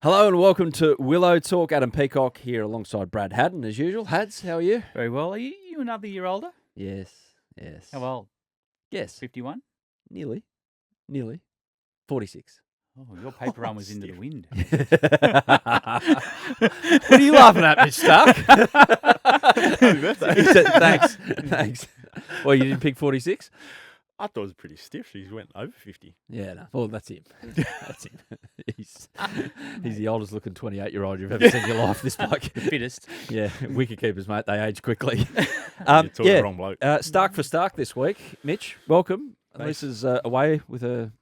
Hello and welcome to Willow Talk. Adam Peacock here alongside Brad Haddin as usual. Hads, how are you? Very well. Are you another year older? Yes. How old? Yes. 51? Nearly. 46. Oh, your paper run was into the wind. What are you laughing at, Mitch Starc? Happy birthday. He said, thanks. Well, you didn't pick 46? I thought it was pretty stiff. She went over 50. Yeah, no. Well, that's him. That's him. He's the oldest looking 28-year-old you've ever seen in your life, this bloke. The fittest. Yeah, wicketkeepers, mate. They age quickly. You're talking the wrong bloke. Starc for Starc this week. Mitch, welcome. Thanks. Lisa's away with a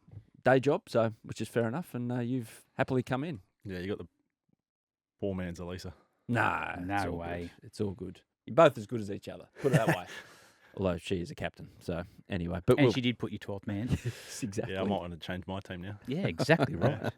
day job, so which is fair enough, and you've happily come in. Yeah, you got the poor man's Elisa. No way. It's all good. You're both as good as each other. Put it that way. Although she is a captain, so anyway. But And she did put you 12th man. Yes, exactly. Yeah, I might want to change my team now. Yeah, exactly right.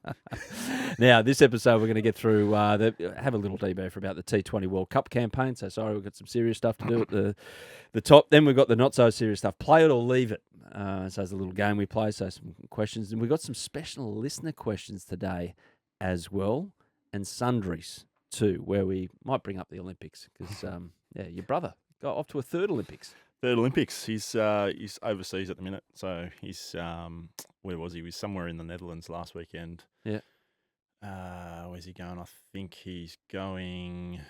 Now, this episode, we're going to get through, have a little debrief about the T20 World Cup campaign. So, sorry, we've got some serious stuff to do at the top. Then we've got the not-so-serious stuff. Play it or leave it. So, it's a little game we play, so some questions. And we've got some special listener questions today as well, and sundries too, where we might bring up the Olympics. Because, your brother got off to a third Olympics. Third Olympics. He's overseas at the minute. So he's, where was he? He was somewhere in the Netherlands last weekend. Yeah. Where's he going? I think he's going...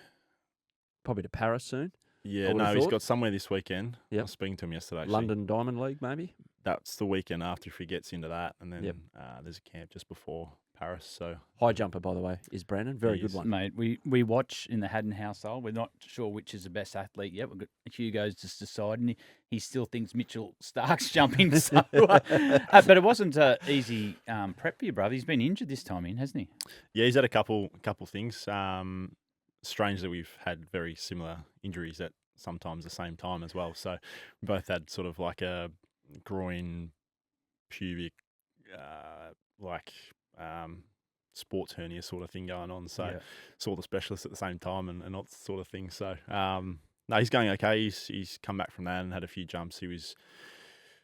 Probably to Paris soon. Yeah, I would have he's thought. got somewhere this weekend. Yep. I was speaking to him yesterday. Actually. London Diamond League, maybe? That's the weekend after if he gets into that. And then Yep. There's a camp just before Paris. So High jumper, by the way, is Brandon. Very He good is. one. Mate, we watch in the Haddin household. We're not sure which is the best athlete yet. We've got Hugo's just deciding. He still thinks Mitchell Starc's jumping. So, but it wasn't easy prep for your brother. He's been injured this time hasn't he? yeah, he's had a couple things. Strange that we've had very similar injuries at sometimes the same time as well. So we both had sort of like a groin, pubic, sports hernia sort of thing going on. So saw the specialist at the same time and all sort of thing. So no, he's going okay. He's come back from that and had a few jumps. He was,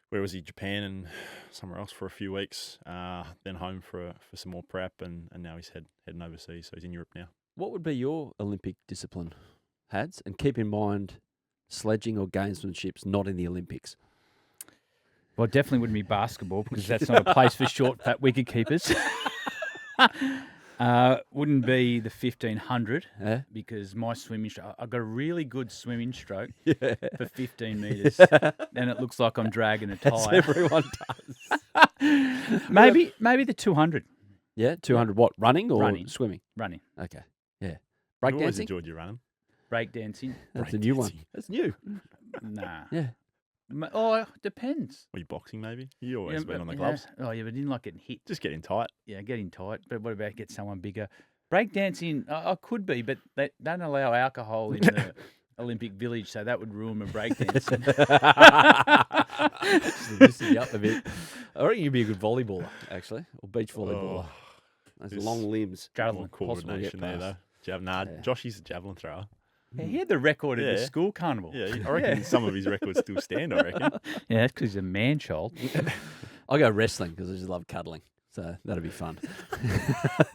where was he? Japan and somewhere else for a few weeks. Then home for some more prep and now he's heading overseas. So he's in Europe now. What would be your Olympic discipline, Hads? And keep in mind, sledging or gamesmanship's not in the Olympics. Well, it definitely wouldn't be basketball because that's not a place for short, fat wicket keepers. Wouldn't be the 1500 because my swimming stroke, I've got a really good swimming stroke for 15 metres. And it looks like I'm dragging a As tyre. everyone does. Maybe the 200 Yeah, 200 what? Running or Running. Swimming? running, Okay, yeah. I've always Breakdancing? enjoyed you running. breakdancing. That's a new one. breakdancing. That's new. Nah. Yeah. Oh, it depends. Were you boxing maybe? You always been on the yeah. gloves. Oh, yeah, but I didn't like getting hit. Just getting tight. Yeah, getting tight. But what about get someone bigger? Breakdancing, I could be, but they don't allow alcohol in the Olympic Village, so that would ruin my breakdancing. Just loosen you up a bit. I reckon you'd be a good volleyballer, actually, or beach volleyballer. Those this- long limbs. Javelin. Possible Coordination to there get though. Nah, Yeah. Josh is a javelin thrower. Yeah, he had the record at the Yeah. school carnival. Yeah, I reckon some of his records still stand, I reckon. Yeah, that's because he's a man-child. I'll go wrestling because I just love cuddling. So that'd be fun.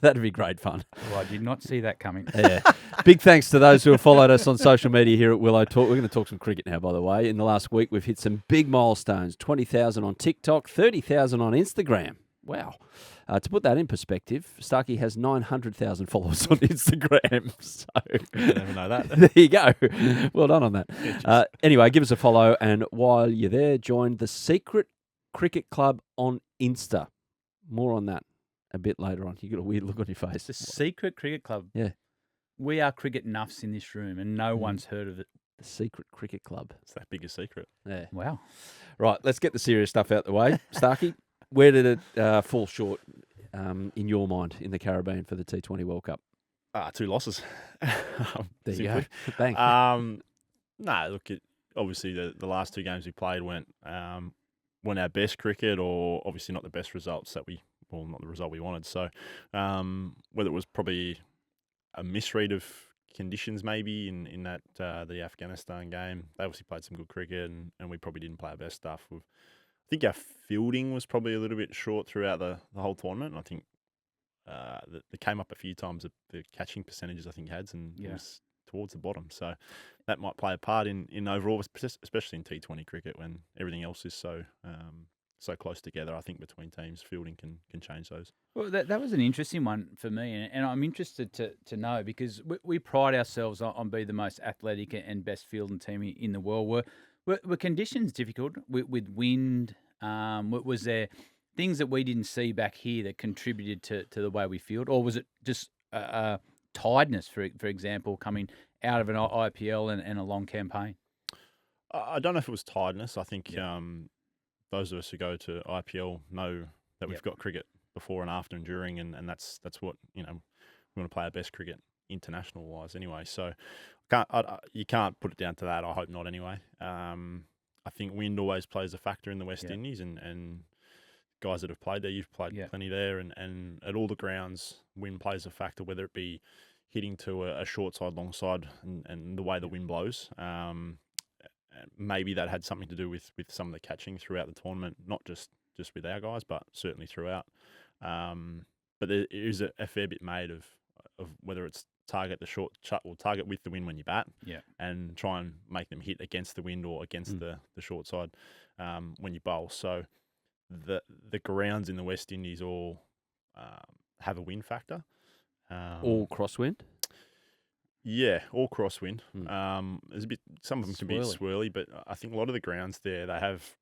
That'd be great fun. Oh, I did not see that coming. Yeah. Big thanks to those who have followed us on social media here at Willow Talk. We're going to talk some cricket now, by the way. In the last week, we've hit some big milestones. 20,000 on TikTok, 30,000 on Instagram. Wow. To put that in perspective, Starkey has 900,000 followers on Instagram. So You never know that. there you go. Well done on that. Anyway, give us a follow. And while you're there, join the Secret Cricket Club on Insta. More on that a bit later on. You got a weird look on your face. The Secret Cricket Club. Yeah. We are cricket nuffs in this room, and no one's heard of it. The Secret Cricket Club. It's that big a secret. Yeah. Wow. Right, let's get the serious stuff out the way. Starkey, where did it fall short in your mind in the Caribbean for the T20 World Cup? 2 losses. There you go. Simply. Bang. No, look, obviously the last 2 games we played weren't our best cricket, or obviously not the best results not the result we wanted. So whether it was probably a misread of conditions maybe in that the Afghanistan game, they obviously played some good cricket and we probably didn't play our best stuff. I think our fielding was probably a little bit short throughout the whole tournament. And I think that came up a few times. The catching percentages I think Hads, and it was towards the bottom. So that might play a part in overall, especially in T20 cricket when everything else is so close together. I think between teams, fielding can change those. Well, that was an interesting one for me, and I'm interested to know because we pride ourselves on being the most athletic and best fielding team in the world. Were conditions difficult with wind? Was there things that we didn't see back here that contributed to the way we field, or was it just tiredness, for example, coming out of an IPL and a long campaign? I don't know if it was tiredness. I think those of us who go to IPL know that we've got cricket before and after and during, and that's what we want to play our best cricket international wise anyway. So you can't put it down to that. I hope not anyway. I think wind always plays a factor in the West Indies, and guys that have played there, you've played plenty there, and at all the grounds, wind plays a factor, whether it be hitting to a short side, long side, and the way the wind blows. Maybe that had something to do with some of the catching throughout the tournament, not just with our guys, but certainly throughout. But there is a fair bit made of whether it's target the short or target with the wind when you bat, and try and make them hit against the wind or against the short side when you bowl. So the grounds in the West Indies all have a wind factor. All crosswind? Yeah, all crosswind. There's some of them can be swirly, but I think a lot of the grounds there, they have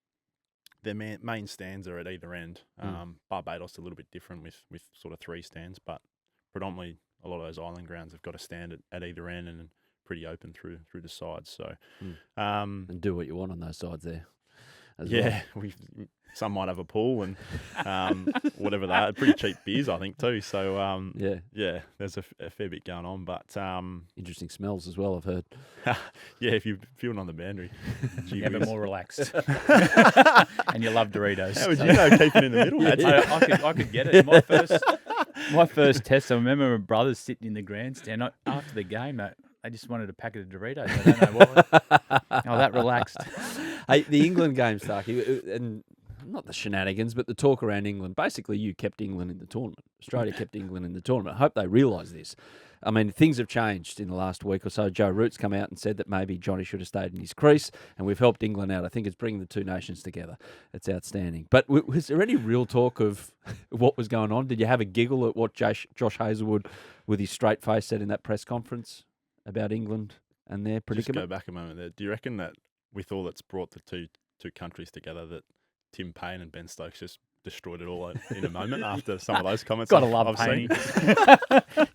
their main stands are at either end. Barbados a little bit different with sort of 3 stands, but predominantly a lot of those island grounds have got a stand at either end and pretty open through the sides. So, and do what you want on those sides there. Some might have a pool and whatever that. Pretty cheap beers, I think, too. So there's a fair bit going on, but interesting smells as well, I've heard. If you're feeling on the boundary, but more relaxed, and you love Doritos. How would you know keeping in the middle? I could get it. My first test, I remember my brothers sitting in the grandstand after the game. I just wanted a packet of Doritos. I don't know why. That relaxed. Hey, the England game, Starkey, and not the shenanigans, but the talk around England. Basically, you kept England in the tournament. Australia kept England in the tournament. I hope they realise this. I mean, things have changed in the last week or so. Joe Root's come out and said that maybe Johnny should have stayed in his crease, and we've helped England out. I think it's bringing the two nations together. It's outstanding. But was there any real talk of what was going on? Did you have a giggle at what Josh Hazlewood, with his straight face, said in that press conference about England and their predicament? Just go back a moment there. Do you reckon that with all that's brought the two countries together, that Tim Payne and Ben Stokes just destroyed it all in a moment after some of those comments? Gotta love Payne.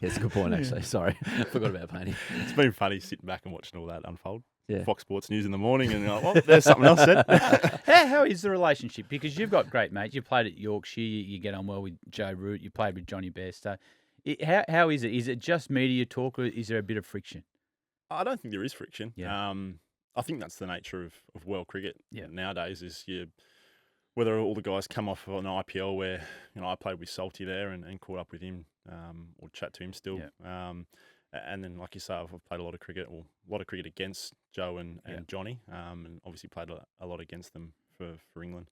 It's a good point, actually. Sorry, forgot about Payne. It's been funny sitting back and watching all that unfold. Yeah. Fox Sports News in the morning, and you're like, well, there's something else said. How is the relationship? Because you've got great mates. You played at Yorkshire. You get on well with Joe Root. You played with Johnny Bairstow. How is it? Is it just media talk, or is there a bit of friction? I don't think there is friction. Yeah. I think that's the nature of world cricket nowadays. Is whether all the guys come off of an IPL where I played with Salty there and caught up with him or chat to him still. Yeah. And then, like you say, I've played a lot of cricket against Joe and Johnny, and obviously played a lot against them for England.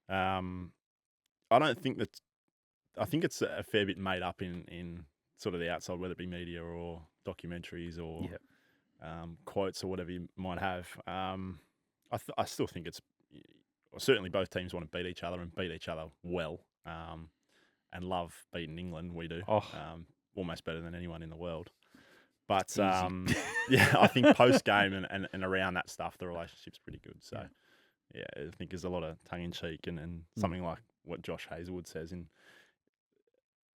I don't think that. I think it's a fair bit made up in sort of the outside, whether it be media or documentaries or quotes or whatever you might have. I still think it's certainly both teams want to beat each other and beat each other well, and love beating England. We do almost better than anyone in the world. But I think post game and around that stuff, the relationship's pretty good. So I think there's a lot of tongue in cheek and something like what Josh Hazlewood says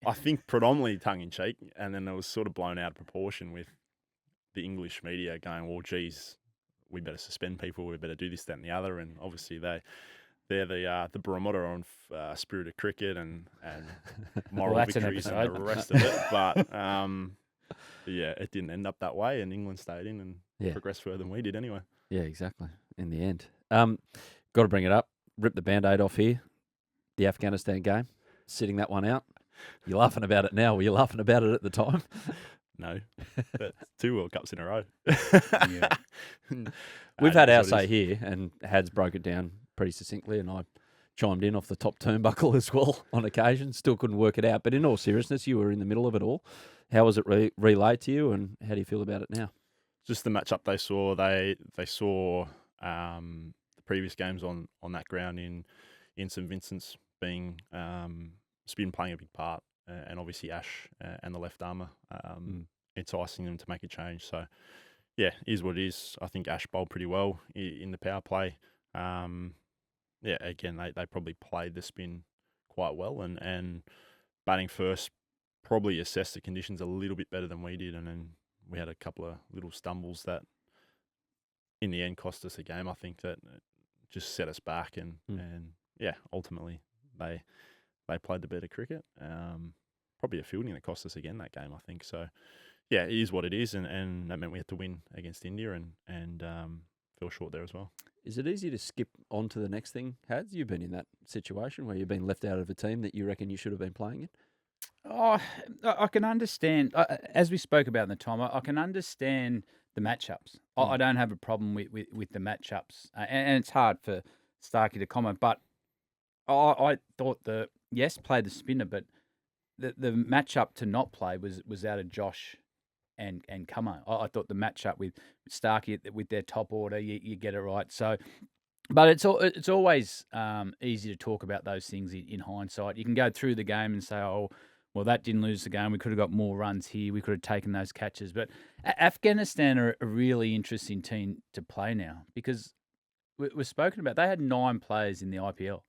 I think predominantly tongue in cheek, and then it was sort of blown out of proportion with the English media going, well, geez, we better suspend people, we better do this, that, and the other. And obviously they're the barometer on spirit of cricket and moral victories and the rest of it. But it didn't end up that way, and England stayed in and progressed further than we did anyway. Yeah, exactly. In the end, got to bring it up. Rip the Band-Aid off here. The Afghanistan game, sitting that one out. You're laughing about it now. Were you laughing about it at the time? No. That's 2 World Cups in a row. We've had our say here, and Hads broke it down pretty succinctly, and I chimed in off the top turnbuckle as well on occasion. Still couldn't work it out. But in all seriousness, you were in the middle of it all. How was it relayed to you, and how do you feel about it now? Just the matchup they saw. They saw the previous games on that ground in St Vincent's being spin playing a big part, and obviously Ash and the left armour enticing them to make a change. So, yeah, is what it is. I think Ash bowled pretty well in the power play. Yeah, again, they probably played the spin quite well, and batting first probably assessed the conditions a little bit better than we did, and then we had a couple of little stumbles that in the end cost us a game. I think that just set us back, and yeah, ultimately they played the better cricket. Probably a fielding that cost us again that game, I think. So, yeah, it is what it is, and that meant we had to win against India, and fell short there as well. Is it easy to skip on to the next thing, Hads? You've been in that situation where you've been left out of a team that you reckon you should have been playing in? Oh, I can understand. As we spoke about in the time, I can understand the matchups. I don't have a problem with the matchups, and it's hard for Starkey to comment. But I thought played the spinner, but the matchup to not play was out of Josh and Camo. I thought the matchup with Starkey with their top order, you get it right. So. But it's always easy to talk about those things in hindsight. You can go through the game and say, oh, well, that didn't lose the game. We could have got more runs here. We could have taken those catches. But Afghanistan are a really interesting team to play now because we've spoken about they had 9 players in the IPL.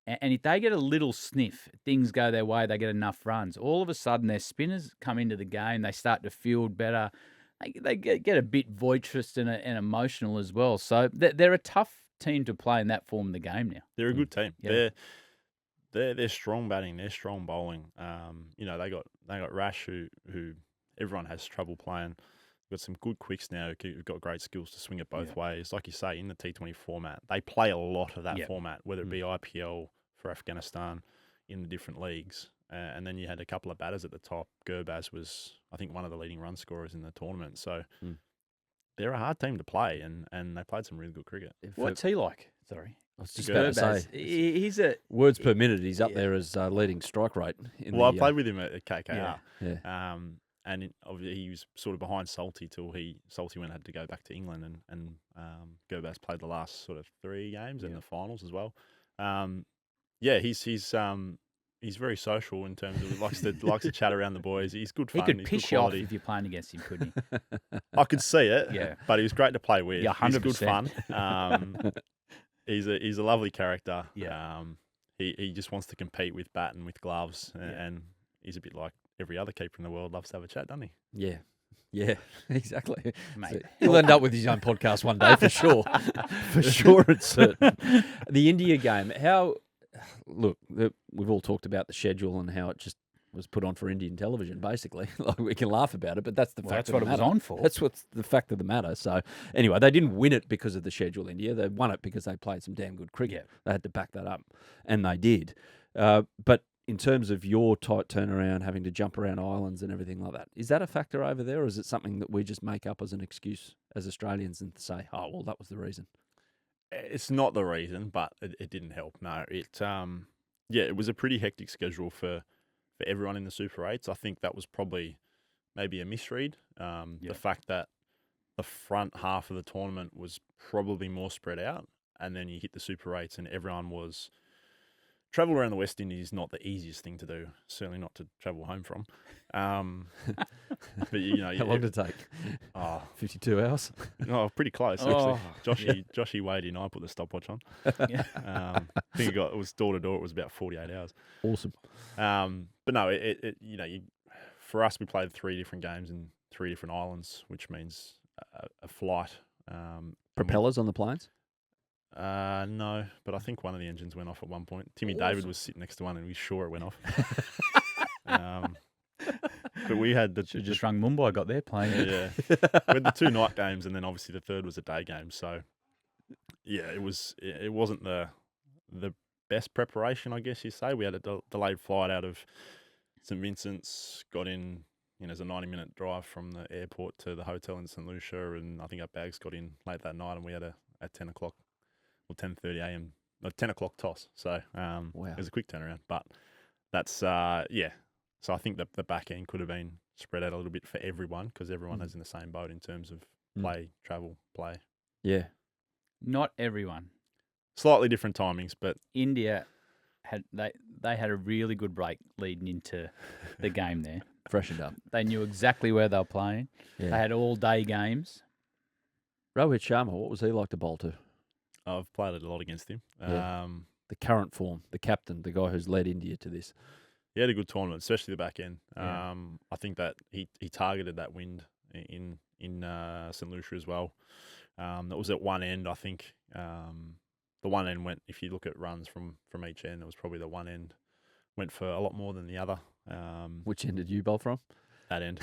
And if they get a little sniff, things go their way, they get enough runs, all of a sudden their spinners come into the game, they start to field better. They get a bit boisterous and emotional as well. So they're a tough team to play in that form of the game now. They're a good team. Yeah. They're strong batting. They're strong bowling. They got Rash who everyone has trouble playing. Got some good quicks now who've got great skills to swing it both ways. Like you say, in the T20 format, they play a lot of that format, whether it be IPL for Afghanistan in the different leagues. And then you had a couple of batters at the top. Gurbaz was, I think, one of the leading run scorers in the tournament. So they're a hard team to play, and they played some really good cricket. What's he like? Sorry. I was just about to say, he's a words per minute. He's up there as leading strike rate. I played with him at KKR. Yeah. And obviously he was sort of behind Salty till Salty had to go back to England, and Gurbaz played the last sort of 3 games in the finals as well. He's very social in terms of likes to chat around the boys. He's good fun. He could He's piss good you off quality. if you're playing against him, couldn't he? I could see it. Yeah. But he was great to play with. Yeah, 100%. He's good fun. He's a lovely character. Yeah. He just wants to compete with bat and with gloves, and he's a bit like every other keeper in the world. Loves to have a chat, doesn't he? Yeah. Yeah, exactly. Mate. So he'll end up with his own podcast one day for sure. For sure, it's certain. The India game. We've all talked about the schedule and how it just was put on for Indian television, basically. Like, we can laugh about it, but that's the fact that's of what the it was matter. on for. That's what's the fact of the matter. So, anyway, they didn't win it because of the schedule, India. They won it because they played some damn good cricket. Yeah. They had to back that up, and they did. But in terms of your tight turnaround, having to jump around islands and everything like that, is that a factor over there, or is it something that we just make up as an excuse as Australians and say, oh, well, that was the reason? It's not the reason, but it didn't help. No, it was a pretty hectic schedule for everyone in the Super 8s. I think that was probably maybe a misread. The fact that the front half of the tournament was probably more spread out, and then you hit the Super 8s and everyone was... Travel around the West Indies is not the easiest thing to do. Certainly not to travel home from. But how long did it take? 52 hours. Oh, pretty close actually. Joshy weighed in. I put the stopwatch on. I think it was door to door. It was about 48 hours. Awesome. But no, for us, we played 3 different games in 3 different islands, which means a flight. Propellers on the planes? No, but I think one of the engines went off at one point. Timmy David was sitting next to one, and we sure it went off. But we had should just rung Mumbai, got their plane. Yeah, we had the 2 night games, and then obviously the third was a day game. So yeah, it wasn't the best preparation, I guess you say. We had a delayed flight out of St Vincent's, got in. It's a 90-minute drive from the airport to the hotel in St Lucia, and I think our bags got in late that night, and we had at 10 o'clock or 10:30 a.m. a 10 o'clock toss. So Wow. it was a quick turnaround. But that's, yeah. So I think the back end could have been spread out a little bit for everyone because everyone is in the same boat in terms of play, travel, play. Yeah. Not everyone. Slightly different timings, but India had they had a really good break leading into the game there. Freshened up. They knew exactly where they were playing. Yeah. They had all day games. Rohit Sharma, what was he like to bowl to? I've played it a lot against him. Yeah. The current form, the captain, the guy who's led India to this. He had a good tournament, especially the back end. Yeah. I think that he targeted that wind in St. Lucia as well. That was at one end, I think. The one end went, if you look at runs from each end, it was probably the one end went for a lot more than the other. Which end did you bowl from? That end.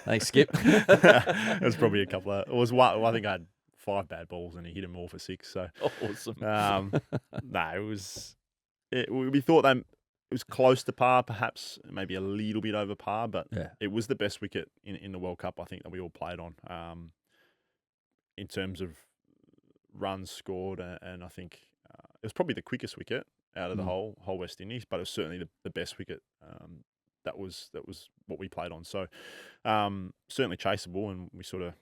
Thanks, Skip. It was probably a couple of. It was one. I think I had 5 bad balls and he hit them all for 6. So Awesome. no, it was. We thought that it was close to par, perhaps maybe a little bit over par, but it was the best wicket in the World Cup I think that we all played on. In terms of runs scored, and I think it was probably the quickest wicket out of the whole West Indies, but it was certainly the best wicket. That was what we played on. So certainly chaseable, and we sort of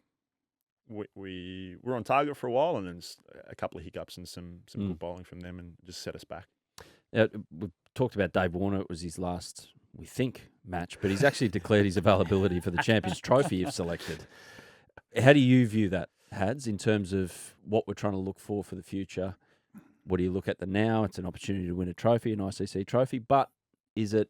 we were on target for a while, and then a couple of hiccups and some good bowling from them, and just set us back. We talked about Dave Warner. It was his last, we think, match, but he's actually declared his availability for the Champions Trophy if selected. How do you view that, Hads, in terms of what we're trying to look for the future? What do you look at the now? It's an opportunity to win a trophy, an ICC trophy, but is it,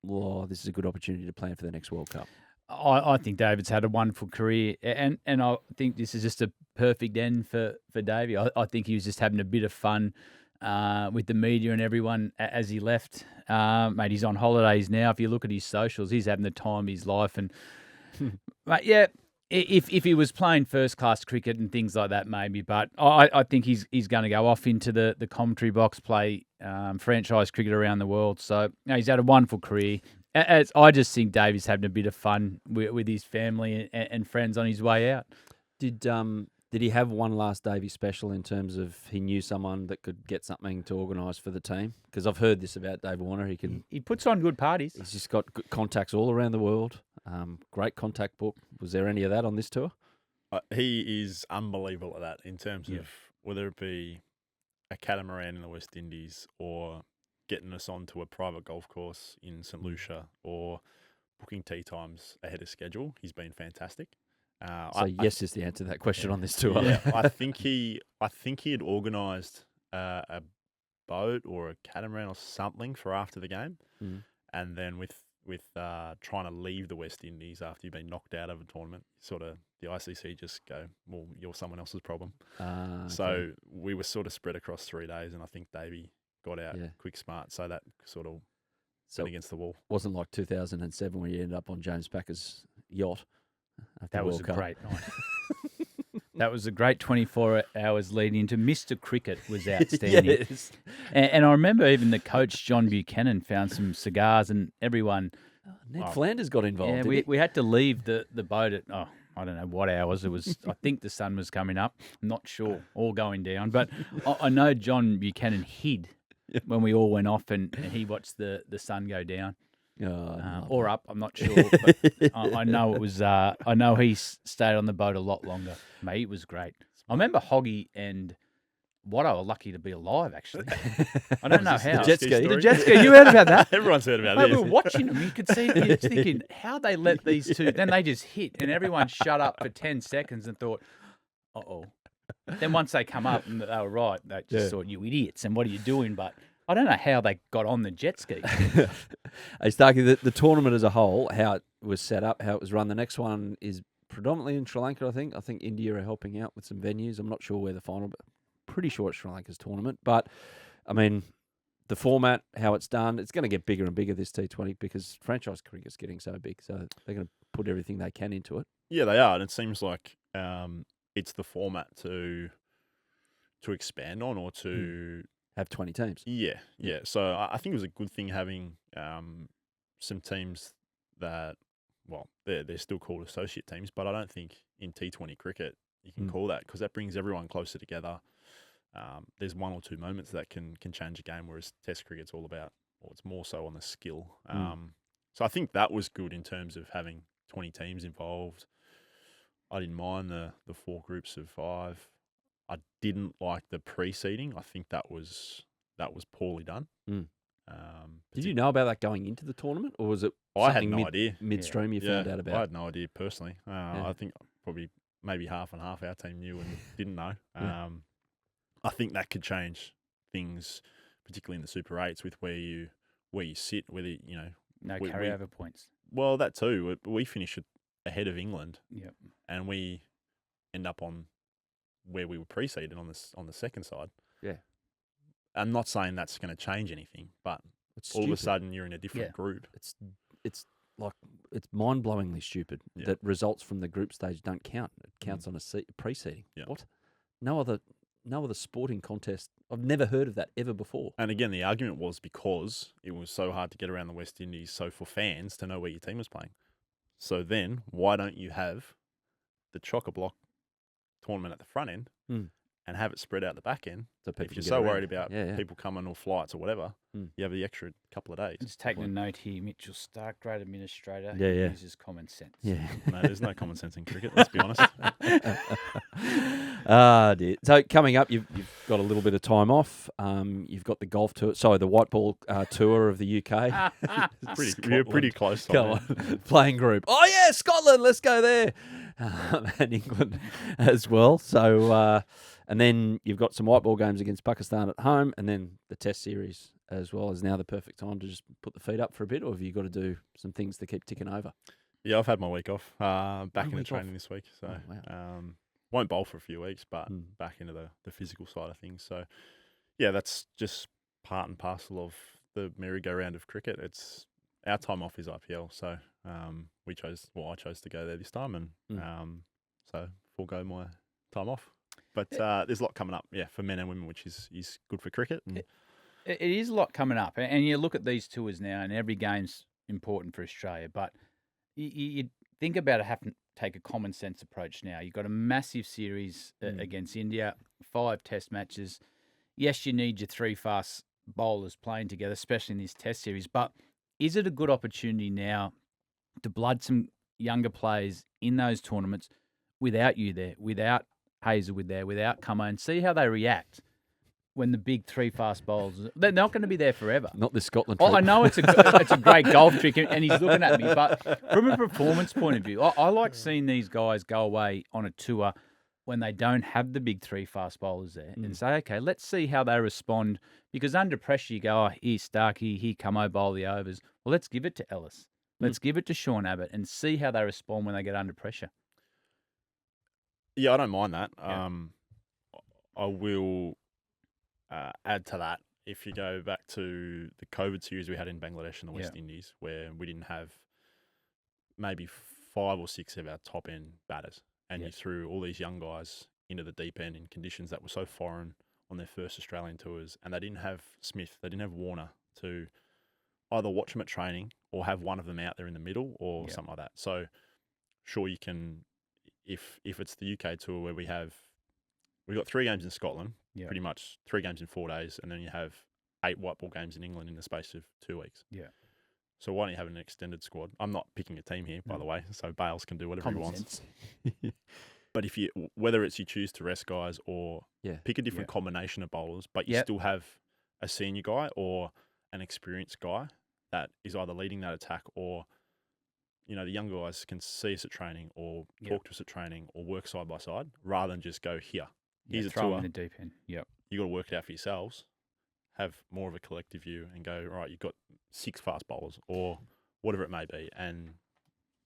well, this is a good opportunity to plan for the next World Cup? I think David's had a wonderful career, and I think this is just a perfect end for Davey. I think he was just having a bit of fun with the media and everyone as he left. Mate, he's on holidays now. If you look at his socials, he's having the time of his life. And mate, yeah, if he was playing first class cricket and things like that, maybe. But I think he's going to go off into the commentary box, play franchise cricket around the world. So he's had a wonderful career. I just think Davey's having a bit of fun with his family and friends on his way out. Did he have one last Davey special in terms of he knew someone that could get something to organise for the team? Because I've heard this about Dave Warner. He puts on good parties. He's just got good contacts all around the world. Great contact book. Was there any of that on this tour? He is unbelievable at that in terms of whether it be a catamaran in the West Indies or getting us onto a private golf course in St. Lucia or booking tee times ahead of schedule. He's been fantastic. Yes is the answer to that question on this tour. Yeah, I think he had organised a boat or a catamaran or something for after the game, and then with trying to leave the West Indies after you've been knocked out of a tournament, sort of the ICC just go, well, you're someone else's problem. So we were sort of spread across 3 days, and I think Davey got out quick smart, so that sort of went against the wall. Wasn't like 2007 when you ended up on James Packer's yacht. That was a great night. That was a great 24 hours leading into Mr. Cricket was outstanding. Yes. And I remember even the coach, John Buchanan, found some cigars and everyone. Ned Flanders got involved. Yeah, we had to leave the boat at, I don't know what hours. It was, I think the sun was coming up. I'm not sure, all going down. But I know John Buchanan hid when we all went off and he watched the sun go down. Or up, I'm not sure. But I know it was. I know he stayed on the boat a lot longer. Mate, it was great. I remember Hoggy and Watto were lucky to be alive. Actually, I don't know how. The jet ski. The jet ski. You heard about that? Everyone's heard about Mate, this. we were watching them. You could see. You're just thinking how they let these two. Then they just hit, and everyone shut up for 10 seconds and thought, "Uh-oh." Then once they come up and they were right, they just thought, "You idiots!" And what are you doing? But I don't know how they got on the jet ski. Hey, Starkey, the tournament as a whole, how it was set up, how it was run. The next one is predominantly in Sri Lanka, I think. I think India are helping out with some venues. I'm not sure where the final, but pretty sure it's Sri Lanka's tournament. But, I mean, the format, how it's done, it's going to get bigger and bigger, this T20, because franchise cricket's getting so big. So they're going to put everything they can into it. Yeah, they are. And it seems like it's the format to expand on or to... have 20 teams. Yeah. So I think it was a good thing having some teams that, well, they're still called associate teams, but I don't think in T20 cricket you can call that, because that brings everyone closer together. There's one or two moments that can change a game, whereas Test cricket's all about, or it's more so on the skill. So I think that was good in terms of having 20 teams involved. I didn't mind the 4 groups of 5. I didn't like the pre-seeding. I think that was poorly done. Did you know about that going into the tournament, or was it I had something no idea. midstream you found out about? I had no idea personally. I think probably maybe half and half our team knew and didn't know. I think that could change things, particularly in the Super 8s, with where you sit, whether no carryover points. Well, that too. We finish ahead of England, and we end up on where we were preceded on the second side. Yeah, I'm not saying that's going to change anything, but it's all of a stupid. sudden you're in a different group. It's mind-blowingly stupid that results from the group stage don't count. It counts on a pre-seeding. Yeah. What? No other sporting contest. I've never heard of that ever before. And again, the argument was because it was so hard to get around the West Indies, so for fans to know where your team was playing. So then, why don't you have the chock-a-block tournament at the front end and have it spread out the back end? So if you're so worried about people coming or flights or whatever, you have the extra couple of days. Just taking a note here, Mitchell Starc, great administrator, uses common sense. Yeah. No, there's no common sense in cricket, let's be honest. Dear. So coming up, you've got a little bit of time off. You've got the golf tour, the white ball tour of the UK. You're pretty close. Come on, playing group. Oh yeah, Scotland, let's go there, and England as well. So and then you've got some white ball games against Pakistan at home, and then the Test series as well. Is now the perfect time to just put the feet up for a bit, or have you got to do some things to keep ticking over? Yeah, I've had my week off. Back into training this week, so won't bowl for a few weeks, but back into the physical side of things. So yeah, that's just part and parcel of the merry-go-round of cricket. It's our time off is IPL, so I chose to go there this time, and so forego my time off. But there's a lot coming up, for men and women, which is good for cricket. And it is a lot coming up, and you look at these tours now, and every game's important for Australia. But you think about it, having to take a common sense approach now. You've got a massive series against India, 5 Test matches. Yes, you need your 3 fast bowlers playing together, especially in this Test series. But is it a good opportunity now to blood some younger players in those tournaments without you there, without Hazelwood there, without Cummo, and see how they react when the big 3 fast bowlers, they're not going to be there forever. Not this Scotland trip. I know it's a great golf trick, and he's looking at me, but from a performance point of view, I like seeing these guys go away on a tour when they don't have the big 3 fast bowlers there and say, okay, let's see how they respond, because under pressure you go, here's Starkey, here Cummo, bowl the overs. Well, let's give it to Ellis. Let's give it to Sean Abbott and see how they respond when they get under pressure. Yeah, I don't mind that. Yeah. I will add to that. If you go back to the COVID series we had in Bangladesh and the West Indies, where we didn't have maybe 5 or 6 of our top end batters, and you threw all these young guys into the deep end in conditions that were so foreign on their first Australian tours, and they didn't have Smith, they didn't have Warner to either watch them at training or have one of them out there in the middle or something like that. So sure, you can, if it's the UK tour where we've got 3 games in Scotland, pretty much 3 games in 4 days, and then you have 8 white ball games in England in the space of 2 weeks. Yeah. So why don't you have an extended squad? I'm not picking a team here, by the way, so Bales can do whatever he wants. But whether it's you choose to rest guys or pick a different combination of bowlers, but you still have a senior guy or an experienced guy that is either leading that attack, or the young guys can see us at training or talk to us at training or work side by side, rather than just go, here's a tour. In the deep end. Yep. You got to work it out for yourselves. Have more of a collective view and go, right, you've got 6 fast bowlers or whatever it may be, and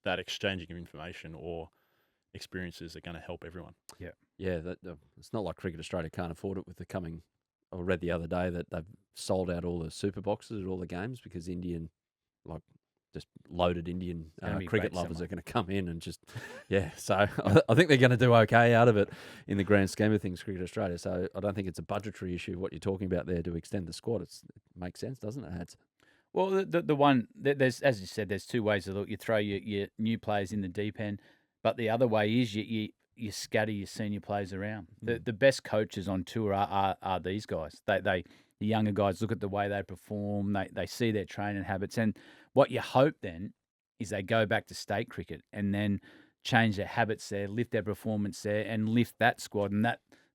that exchanging of information or experiences are going to help everyone. Yeah. Yeah, it's not like Cricket Australia can't afford it with the coming. I read the other day that they've sold out all the super boxes at all the games because just loaded Indian cricket lovers are going to come in and just, so I think they're going to do okay out of it in the grand scheme of things, Cricket Australia. So I don't think it's a budgetary issue, what you're talking about there, to extend the squad. It makes sense, doesn't it, Hads? Well, the one, there's, as you said, there's 2 ways to look. You throw your new players in the deep end, but the other way is you you scatter your senior players around. The best coaches on tour are these guys. The younger guys look at the way they perform. They see their training habits, and what you hope then is they go back to state cricket and then change their habits there, lift their performance there, and lift that squad. And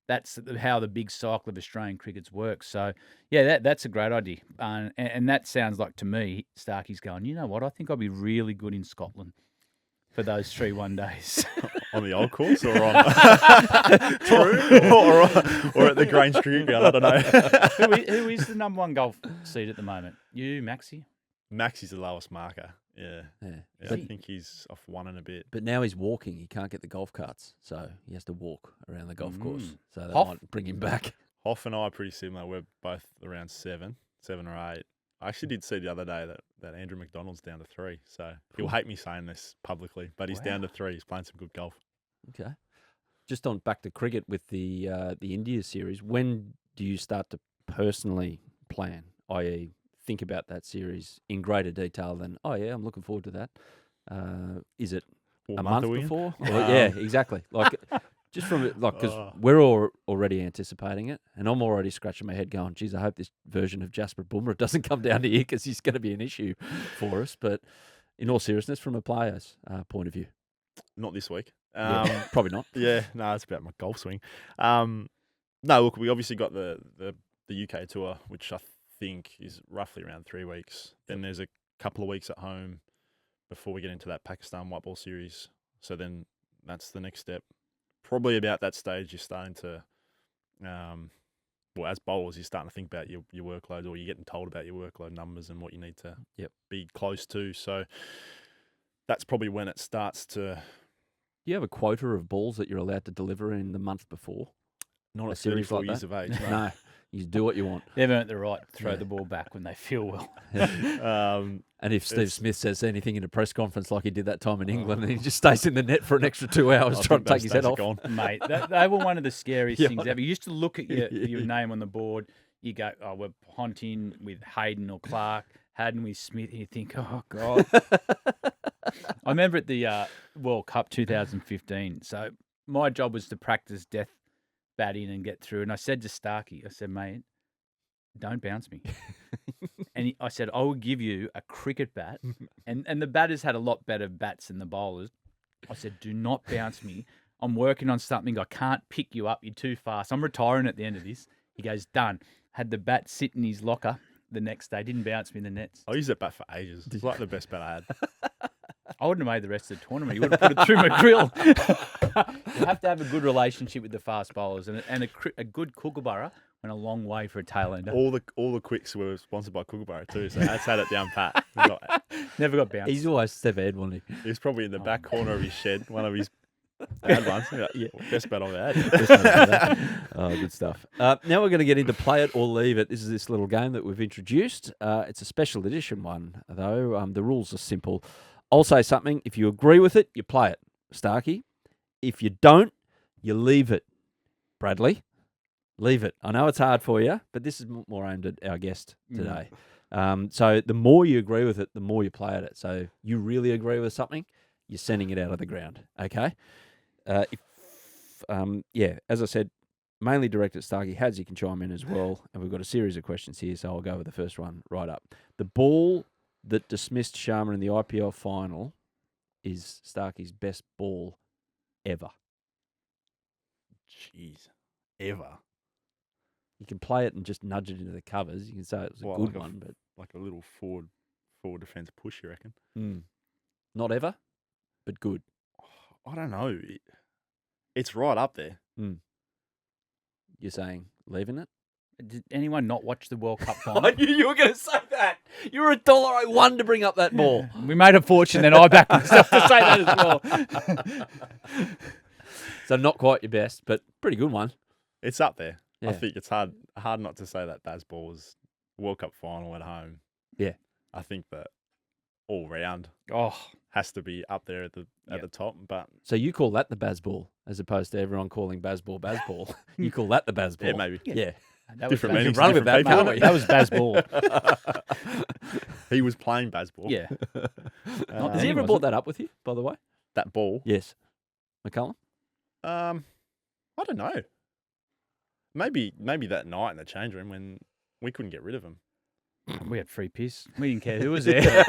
that's how the big cycle of Australian cricket's works. So, yeah, that's a great idea. And that sounds like, to me, Starkey's going, you know what, I think I'll be really good in Scotland for those 3 one-days. On the old course or on or at the Grange Cricket Ground? I don't know. Who is the number 1 golf seed at the moment? You, Maxi? Maxi's the lowest marker. Yeah. I think he's off 1 and a bit. But now he's walking. He can't get the golf carts, so he has to walk around the golf course. So that Hoff? might bring him back. Hoff and I are pretty similar. We're both around 7 or 8. I actually did see the other day that Andrew McDonald's down to 3. So he'll hate me saying this publicly, but he's down to 3. He's playing some good golf. Okay. Just on back to cricket with the India series, when do you start to personally plan, i.e., think about that series in greater detail than, oh, yeah, I'm looking forward to that? Is it a month before? Yeah, exactly. Like, just from it, like, because we're all already anticipating it, and I'm already scratching my head going, geez, I hope this version of Jasper Bumrah doesn't come down to here because he's going to be an issue for us. But in all seriousness, from a player's point of view. Not this week. Probably not. Yeah, no, it's about my golf swing. No, look, we obviously got the UK tour, which I think is roughly around 3 weeks. Then there's a couple of weeks at home before we get into that Pakistan white ball series. So then that's the next step. Probably about that stage, you're starting to, as bowlers, you're starting to think about your workload, or you're getting told about your workload numbers and what you need to be close to. So that's probably when it starts to. Do you have a quota of balls that you're allowed to deliver in the month before? Not at 34 years of age. No, you do what you want. They've earned the right to throw the ball back when they feel well. And if Steve Smith says anything in a press conference like he did that time in England, and he just stays in the net for an extra 2 hours trying to take his head off. Mate, they were one of the scariest things ever. You used to look at your name on the board. You go, oh, we're Ponting with Haddin or Clark, Haddin with Smith. And you think, oh, God. I remember at the World Cup 2015. So my job was to practice death batting and get through. And I said to Starkey, I said, mate, don't bounce me. And I said, I will give you a cricket bat. And the batters had a lot better bats than the bowlers. I said, do not bounce me. I'm working on something. I can't pick you up. You're too fast. I'm retiring at the end of this. He goes, done. Had the bat sit in his locker the next day. Didn't bounce me in the nets. I used that bat for ages. It's like the best bat I had. I wouldn't have made the rest of the tournament. You would have put it through my grill. You have to have a good relationship with the fast bowlers, and a good kookaburra went a long way for a tail ender. All the quicks were sponsored by Kookaburra too, so that's had it down pat. Never got bounced. He's always step ahead, wasn't he? He was probably in the back corner of his shed, one of his bad ones. Best bat I've had. Oh, good stuff. Now we're going to get into Play It or Leave It. This is this little game that we've introduced. It's a special edition one, though. The rules are simple. I'll say something. If you agree with it, you play it, Starkey. If you don't, you leave it. Bradley, leave it. I know it's hard for you, but this is more aimed at our guest today. So the more you agree with it, the more you play at it. So you really agree with something, you're sending it out of the ground, okay? As I said, mainly directed at Starkey. Hads, you can chime in as well. And we've got a series of questions here, so I'll go with the first one right up. The ball that dismissed Sharma in the IPL final is Starkey's best ball ever. Jeez. Ever? You can play it and just nudge it into the covers. You can say it was a good one, but like a little forward defence push, you reckon? Not ever, but good. I don't know. It's right up there. You're saying leaving it? Did anyone not watch the World Cup final? I knew you were going to say that. You were $1.01 to bring up that ball. We made a fortune, then I backed myself to say that as well. So not quite your best, but pretty good one. It's up there. Yeah. I think it's hard not to say that Bazball was World Cup final at home. Yeah. I think that all round has to be up there at the top. But so you call that the Bazball as opposed to everyone calling Bazball. You call that the Bazball. Yeah, maybe. Yeah. That different meanings. Run with that, mate. That was Bazball. He was playing Bazball. Yeah. Has he ever brought that up with you, by the way? That ball? Yes. McCullum? I don't know. Maybe that night in the change room when we couldn't get rid of him. We had free piss. We didn't care who was there.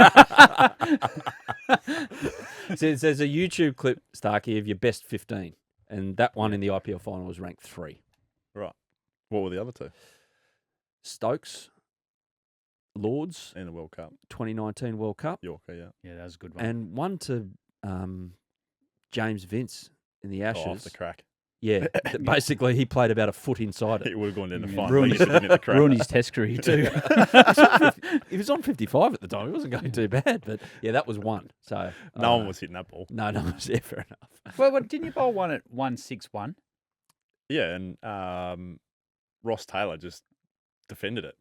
So there's a YouTube clip, Starkey, of your best 15, and that one in the IPL final was ranked 3. Right. What were the other two? Stokes, Lords, In the World Cup. 2019 World Cup, Yorker, yeah. Yeah, that was a good one. and one to James Vince in the Ashes. Oh, off the crack. Yeah, basically he played about a foot inside it. It would have gone down the final. Ruined He didn't hit the crack. Ruined his test career too. He was on 55 at the time. He wasn't going too bad, but yeah, that was one. So No one was hitting that ball. No, yeah, fair enough. well, didn't you bowl one at 161? Yeah, and Ross Taylor just defended it.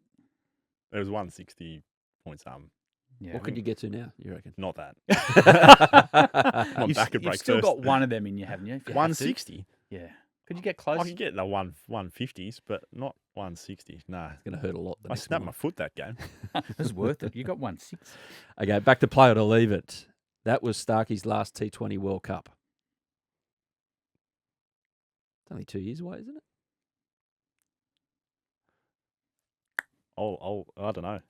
It was 160 point something. Yeah. What could you get to now, you reckon? Not that. I'm back at You've break still first. got one of them in you, haven't you? If you have to? 160. Yeah. Could you get close? I could get the 150s, but not 160. Nah. It's going to hurt a lot. I snapped my foot that game. It was worth it. You got 1.6. Okay, back to play it or leave it. That was Starkey's last T20 World Cup. It's only 2 years away, isn't it? I don't know.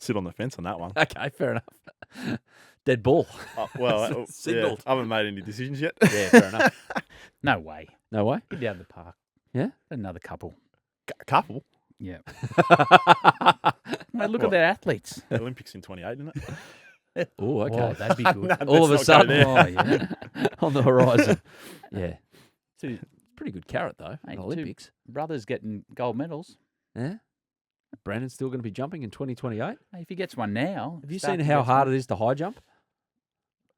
Sit on the fence on that one. Okay, fair enough. Dead ball. Well, Signalled. I haven't made any decisions yet. Yeah, fair enough. No way. No way? Get down to the park. Yeah? Another couple. Couple. Yeah. Mate, look at their athletes. The Olympics in 28, isn't it? Oh, okay. Oh, that'd be good. No, All of a let's not go sudden, there. Oh, yeah. on the horizon. Yeah. It's a pretty good carrot, though, Mate, in two Olympics. brothers getting gold medals. Yeah. Brandon's still going to be jumping in 2028. Hey, if he gets one now. Have you seen how hard it is to high jump?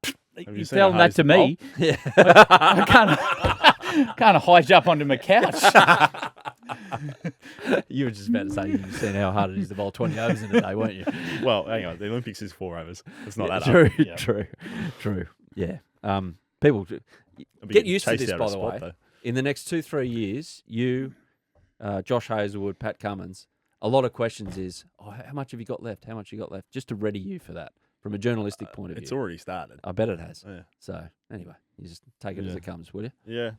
Have You you seen telling how that to me. Yeah. I can't high jump onto my couch. You were just about to say you've seen how hard it is to bowl 20 overs in a day, weren't you? Well, hang on. The Olympics is 4 overs. It's not that true, hard. Yeah. true. Yeah. People I'll be get used to chased this, out by of the spot, way. though. In the next 2-3 years, you, Josh Hazelwood, Pat Cummins, a lot of questions is, how much have you got left? How much have you got left? Just to ready you for that from a journalistic point of view. It's already started. I bet it has. Yeah. So anyway, you just take it as Yeah. it comes, will you? Yeah.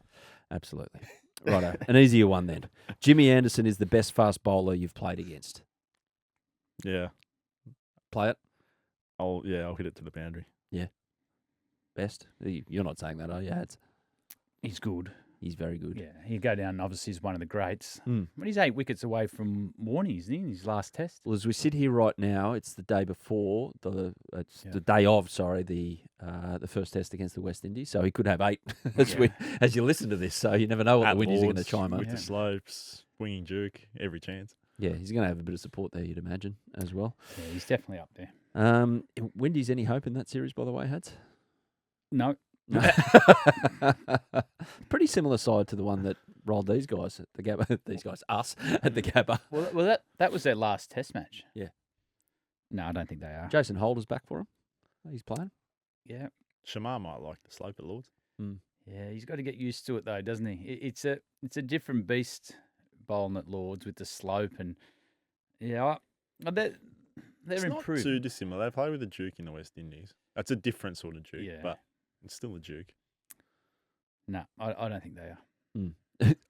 Absolutely. Righto. An easier one then. Jimmy Anderson is the best fast bowler you've played against. Yeah. Play it. I'll hit it to the boundary. Best. You're not saying that, are you? He's good. He's very good. Yeah, he'll go down. Obviously, he's one of the greats. Mm. But he's 8 wickets away from Warney, isn't he? In his last test. Well, as we sit here right now, it's the day before the Yeah. the day of. Sorry, the first test against the West Indies. So he could have 8 Yeah. as you listen to this. So you never know what At the Windies are going to Lords, chime with up. the slopes, swinging Duke, every chance. Yeah, he's going to have a bit of support there, you'd imagine, as well. Yeah, he's definitely up there. Windies, any hope in that series, by the way, Hads? No. No. Pretty similar side to the one that rolled these guys at the Gabba. These guys, us at the Gabba. Well, that was their last test match. Yeah. No, I don't think they are. Jason Holder's back for him. He's playing. Yeah. Shamar might like the slope at Lords. Yeah, he's got to get used to it though, doesn't he? It's a different beast bowling at Lords with the slope and they're It's improved. not too dissimilar. They play with a Duke in the West Indies. That's a different sort of Duke, Yeah. but it's still a Duke. No, I don't think they are.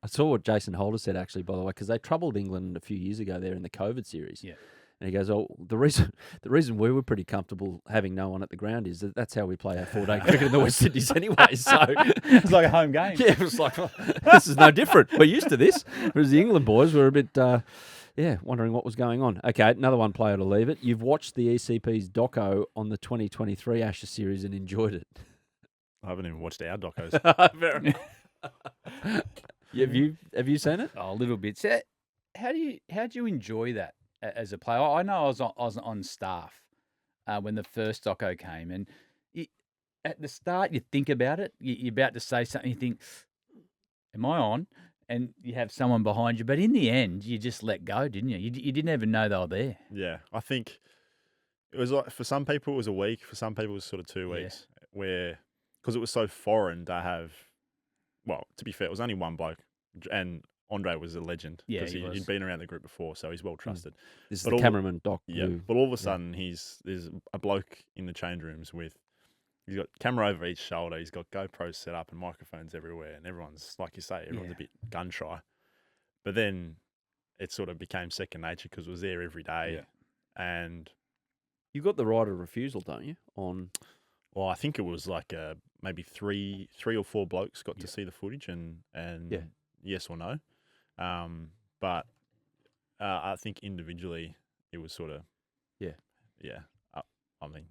I saw what Jason Holder said, actually, by the way, because they troubled England a few years ago there in the COVID series. Yeah. And he goes, the reason we were pretty comfortable having no one at the ground is that's how we play our 4-day cricket in the West Indies anyway. So It's like a home game. yeah, it was like, this is no different. We're used to this. Whereas the England boys were a bit, wondering what was going on. Okay, another one, play it or leave it. You've watched the ECP's doco on the 2023 Ashes series and enjoyed it. I haven't even watched our docos. Have you seen it? Oh, a little bit. So, how do you enjoy that as a player? I know I was on staff when the first doco came, and at the start you think about it. You're about to say something, you think, "Am I on?" And you have someone behind you, but in the end, you just let go, didn't you? You didn't even know they were there. Yeah, I think it was like, for some people it was a week, for some people it was sort of 2 Yeah. weeks, where because it was so foreign to have. Well, to be fair, it was only one bloke, and Andre was a legend Yeah, because he was. he'd been around the group before, so he's well trusted. This is But the all- cameraman doc. Yeah, who- but all of a sudden there's a bloke in the change rooms with he's got camera over each shoulder. He's got GoPros set up and microphones everywhere, and everyone's like you say, everyone's a bit gun shy. But then it sort of became second nature because it was there every day, and You got the right of refusal, don't you? well, I think it was like maybe three or four blokes got to see the footage and yes or no, but I think individually it was sort of I mean,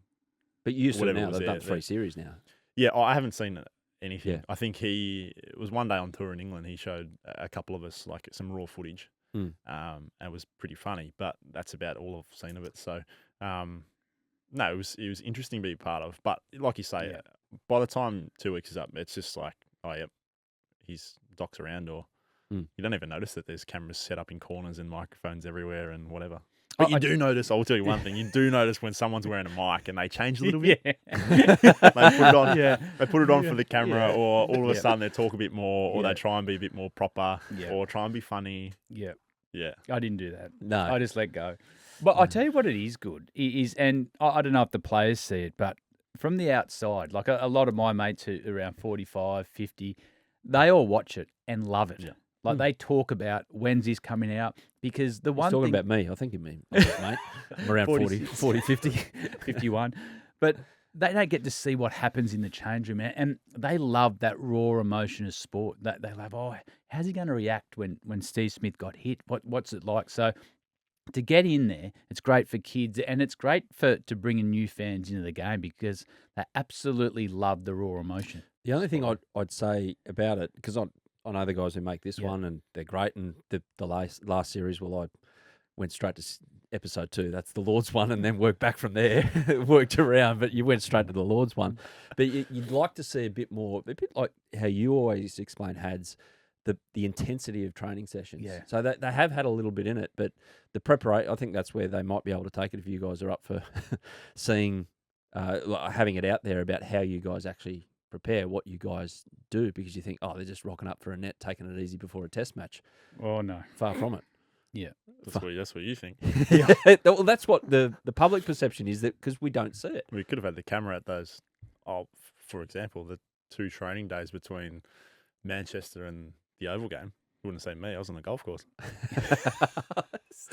but you used to whatever now. was They've there, done 3 series now. yeah, I haven't seen anything. Yeah. I think it was one day on tour in England. He showed a couple of us like some raw footage, and it was pretty funny. But that's about all I've seen of it. So, no, it was interesting to be part of. But like you say, by the time 2 weeks is up, it's just like, oh yeah, he's docks around, or you don't even notice that there's cameras set up in corners and microphones everywhere and whatever. But you do notice, I'll tell you one thing, you do notice when someone's wearing a mic and they change a little bit. They put it on, they put it on for the camera, or all of a sudden they talk a bit more, or they try and be a bit more proper, or try and be funny. Yeah. Yeah. I didn't do that. No. I just let go. But I tell you what, it is good. It is, and I don't know if the players see it, but from the outside, like a lot of my mates who are around 45, 50, they all watch it and love it. Yeah. Like they talk about when's this coming out, because the one He's talking thing, about me. I think you mean, mate. I'm around 40, 50. 51, but they don't get to see what happens in the change room, and they love that raw emotion of sport. That they love. Oh, how's he going to react when Steve Smith got hit? What's it like? So to get in there, it's great for kids, and it's great to bring in new fans into the game because they absolutely love the raw emotion. The only thing I'd say about it, because I know the guys who make this one, and they're great. And the last series, well, I went straight to episode 2. That's the Lord's one, and then worked back from there. Worked around, but you went straight to the Lord's one. But you'd like to see a bit like how you always explain, Hads, the intensity of training sessions. Yeah. So they have had a little bit in it, but the preparation, I think that's where they might be able to take it if you guys are up for seeing, having it out there about how you guys actually prepare, what you guys do, because you think, oh, they're just rocking up for a net, taking it easy before a test match. Oh no, Far from it. Yeah, that's what you think. Well, that's what the public perception is, that because we don't see it. We could have had the camera at those. For example, the 2 training days between Manchester and the Oval game. You wouldn't have seen me. I was on the golf course.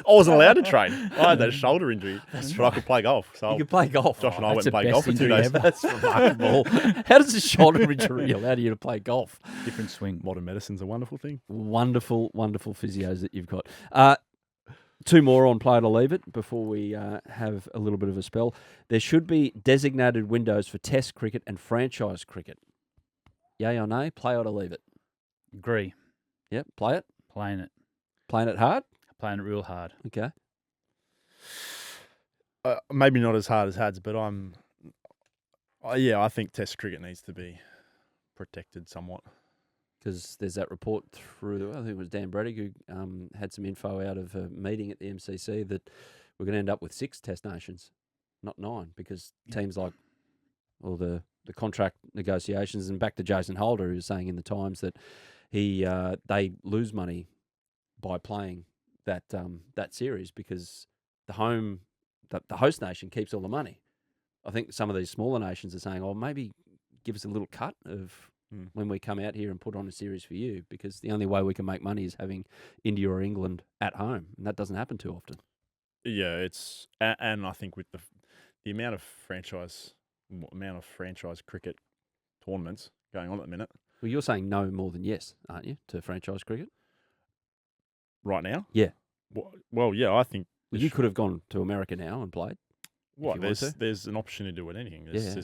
I wasn't allowed to train. I had that shoulder injury, but I could play golf. So You could play golf. Josh and I that's went the and played best golf for 2 injury days. ever. That's remarkable. How does a shoulder injury allow you to play golf? different swing. Modern medicine's a wonderful thing. Wonderful, wonderful physios that you've got. 2 more on Play It or Leave It before we have a little bit of a spell. There should be designated windows for Test cricket and franchise cricket. Yay or nay? Play it or leave it? Agree. Yep, play it. Playing it. Playing it hard? Playing it real hard. Okay. Maybe not as hard as Hads, but I think Test cricket needs to be protected somewhat. Because there's that report through, I think it was Dan Braddock, who had some info out of a meeting at the MCC that we're going to end up with 6 Test nations, not 9, because teams like all the contract negotiations, and back to Jason Holder, who was saying in the Times that they lose money by playing that series because the host nation keeps all the money. I think some of these smaller nations are saying, oh, maybe give us a little cut of when we come out here and put on a series for you, because the only way we can make money is having India or England at home, and that doesn't happen too often. Yeah, and I think with the amount of franchise cricket tournaments going on at the minute. Well, you're saying no more than yes, aren't you, to franchise cricket? Right now? Yeah. Well, yeah, I think... Well, you could have gone to America now and played. What? There's an opportunity to do it anything. There's Yeah.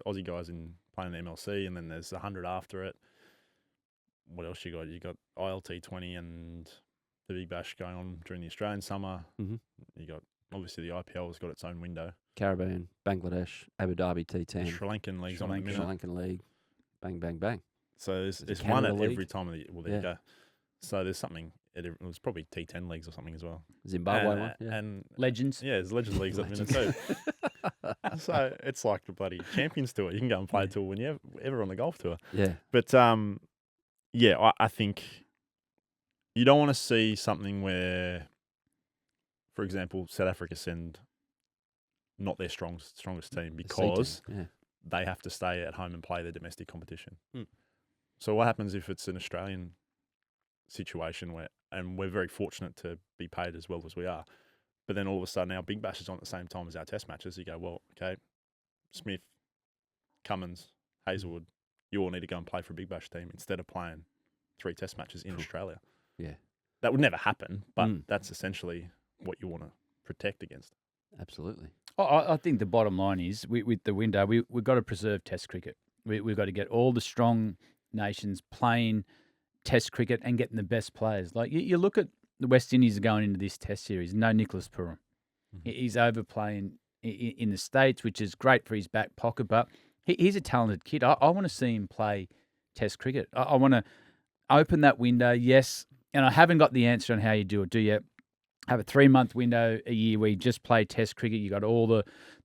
Aussie guys playing the MLC, and then there's 100 after it. What else you got? You got ILT20 and the Big Bash going on during the Australian summer. Mm-hmm. You got, obviously, the IPL has got its own window. Caribbean, Bangladesh, Abu Dhabi, T10. Sri Lankan leagues on at the Sri minute. Lankan League. Bang, bang, bang. So there's Canada one at League? every time of the... Well, there you go. So there's something... It was probably T10 leagues or something as well. Zimbabwe and, one. Yeah. And Legends. yeah, there's Legends leagues at the minute too. So it's like the bloody Champions Tour. You can go and play a tour when you're ever on the golf tour. Yeah. But I think you don't want to see something where, for example, South Africa send not their strongest team because Yeah. they have to stay at home and play their domestic competition. Hmm. So what happens if it's an Australian situation and we're very fortunate to be paid as well as we are, but then all of a sudden our Big Bash is on at the same time as our Test matches. You go, well, okay, Smith, Cummins, Hazelwood, you all need to go and play for a Big Bash team instead of playing 3 Test matches in Australia. Yeah. That would never happen, but that's essentially what you want to protect against. Absolutely. I think the bottom line is with the window, we've got to preserve Test cricket. We've got to get all the strong nations playing Test cricket and getting the best players. Like you look at the West Indies going into this Test series. No Nicholas Purum. He's overplaying in the States, which is great for his back pocket, but he's a talented kid. I want to see him play Test cricket. I want to open that window, yes, and I haven't got the answer on how you do it. Do you have a 3-month window a year where you just play Test cricket? You got all the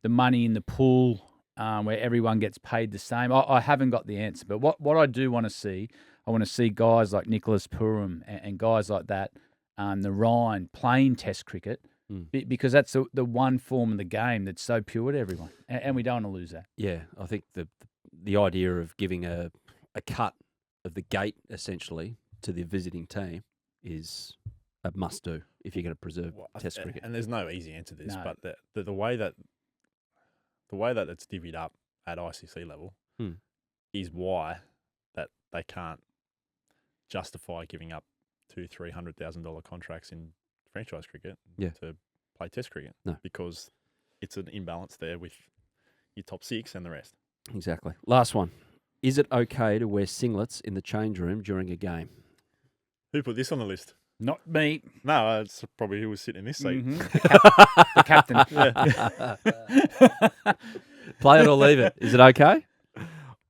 money in the pool where everyone gets paid the same. I haven't got the answer, but what I do want to see, I want to see guys like Nicholas Purum and guys like that, the Ryan playing Test cricket. Because that's the one form of the game that's so pure to everyone, and we don't want to lose that. Yeah, I think the idea of giving a cut of the gate essentially to the visiting team is a must-do if you're going to preserve Test cricket. And there's no easy answer to this, No. but the way that it's divvied up at ICC level is why that they can't justify giving up $200,000-$300,000 contracts in franchise cricket to play Test cricket. No. Because it's an imbalance there with your top 6 and the rest. Exactly. Last one. Is it okay to wear singlets in the change room during a game? Who put this on the list? Not me. No, it's probably who was sitting in this seat. The captain. Play it or leave it. Is it okay?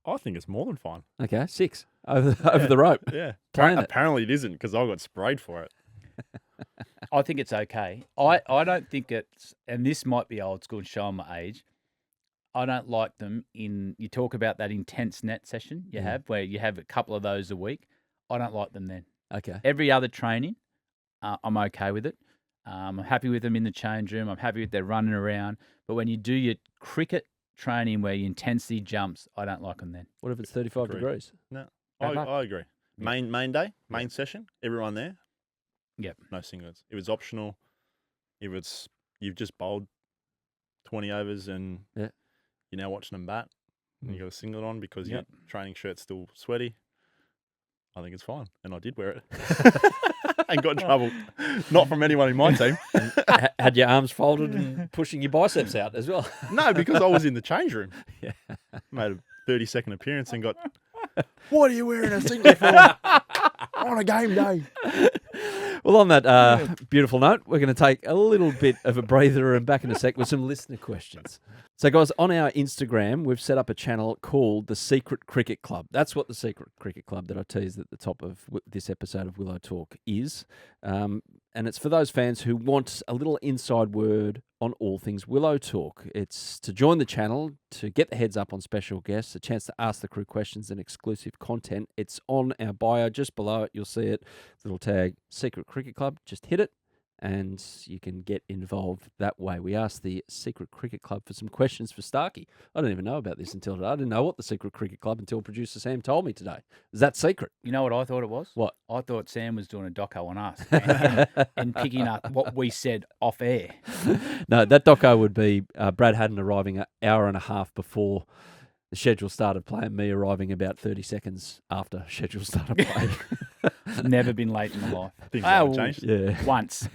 I think it's more than fine. Okay, 6 over the rope. Yeah. Playing it. Apparently it isn't because I got sprayed for it. I think it's okay. I don't think it's, and this might be old school and showing my age, I don't like them you talk about that intense net session you have where you have a couple of those a week. I don't like them then. Okay. Every other training, I'm okay with it. I'm happy with them in the change room. I'm happy with their running around. But when you do your cricket training where your intensity jumps, I don't like them then. What if it's 35 Agreed. degrees? No, Bad luck. I agree. Yeah. Main day, main session, everyone there. Yep. No singlets. If it's optional, if it's you've just bowled 20 overs and you're now watching them bat and you got a singlet on because your training shirt's still sweaty, I think it's fine. And I did wear it. And got in trouble. Not from anyone in my team. Had your arms folded and pushing your biceps out as well. No, because I was in the change room. Yeah. Made a 30-second appearance and got, what are you wearing a singlet for on a game day? Well, on that beautiful note, we're going to take a little bit of a breather and back in a sec with some listener questions. So, guys, on our Instagram, we've set up a channel called The Secret Cricket Club. That's what The Secret Cricket Club that I teased at the top of this episode of Willow Talk is. And it's for those fans who want a little inside word on all things Willow Talk. It's to join the channel, to get the heads up on special guests, a chance to ask the crew questions and exclusive content. It's on our bio. Just below it, you'll see it. Little tag, Secret Cricket Club. Just hit it and you can get involved that way. We asked the Secret Cricket Club for some questions for Starkey. I didn't even know about this until today. I didn't know what the Secret Cricket Club until producer Sam told me today. Is that secret? You know what I thought it was? What? I thought Sam was doing a doco on us and picking up what we said off air. No, that doco would be Brad Haddin arriving an hour and a half before the schedule started play, and me arriving about 30 seconds after schedule started play. Never been late in my life. Things haven't changed. Yeah. Once.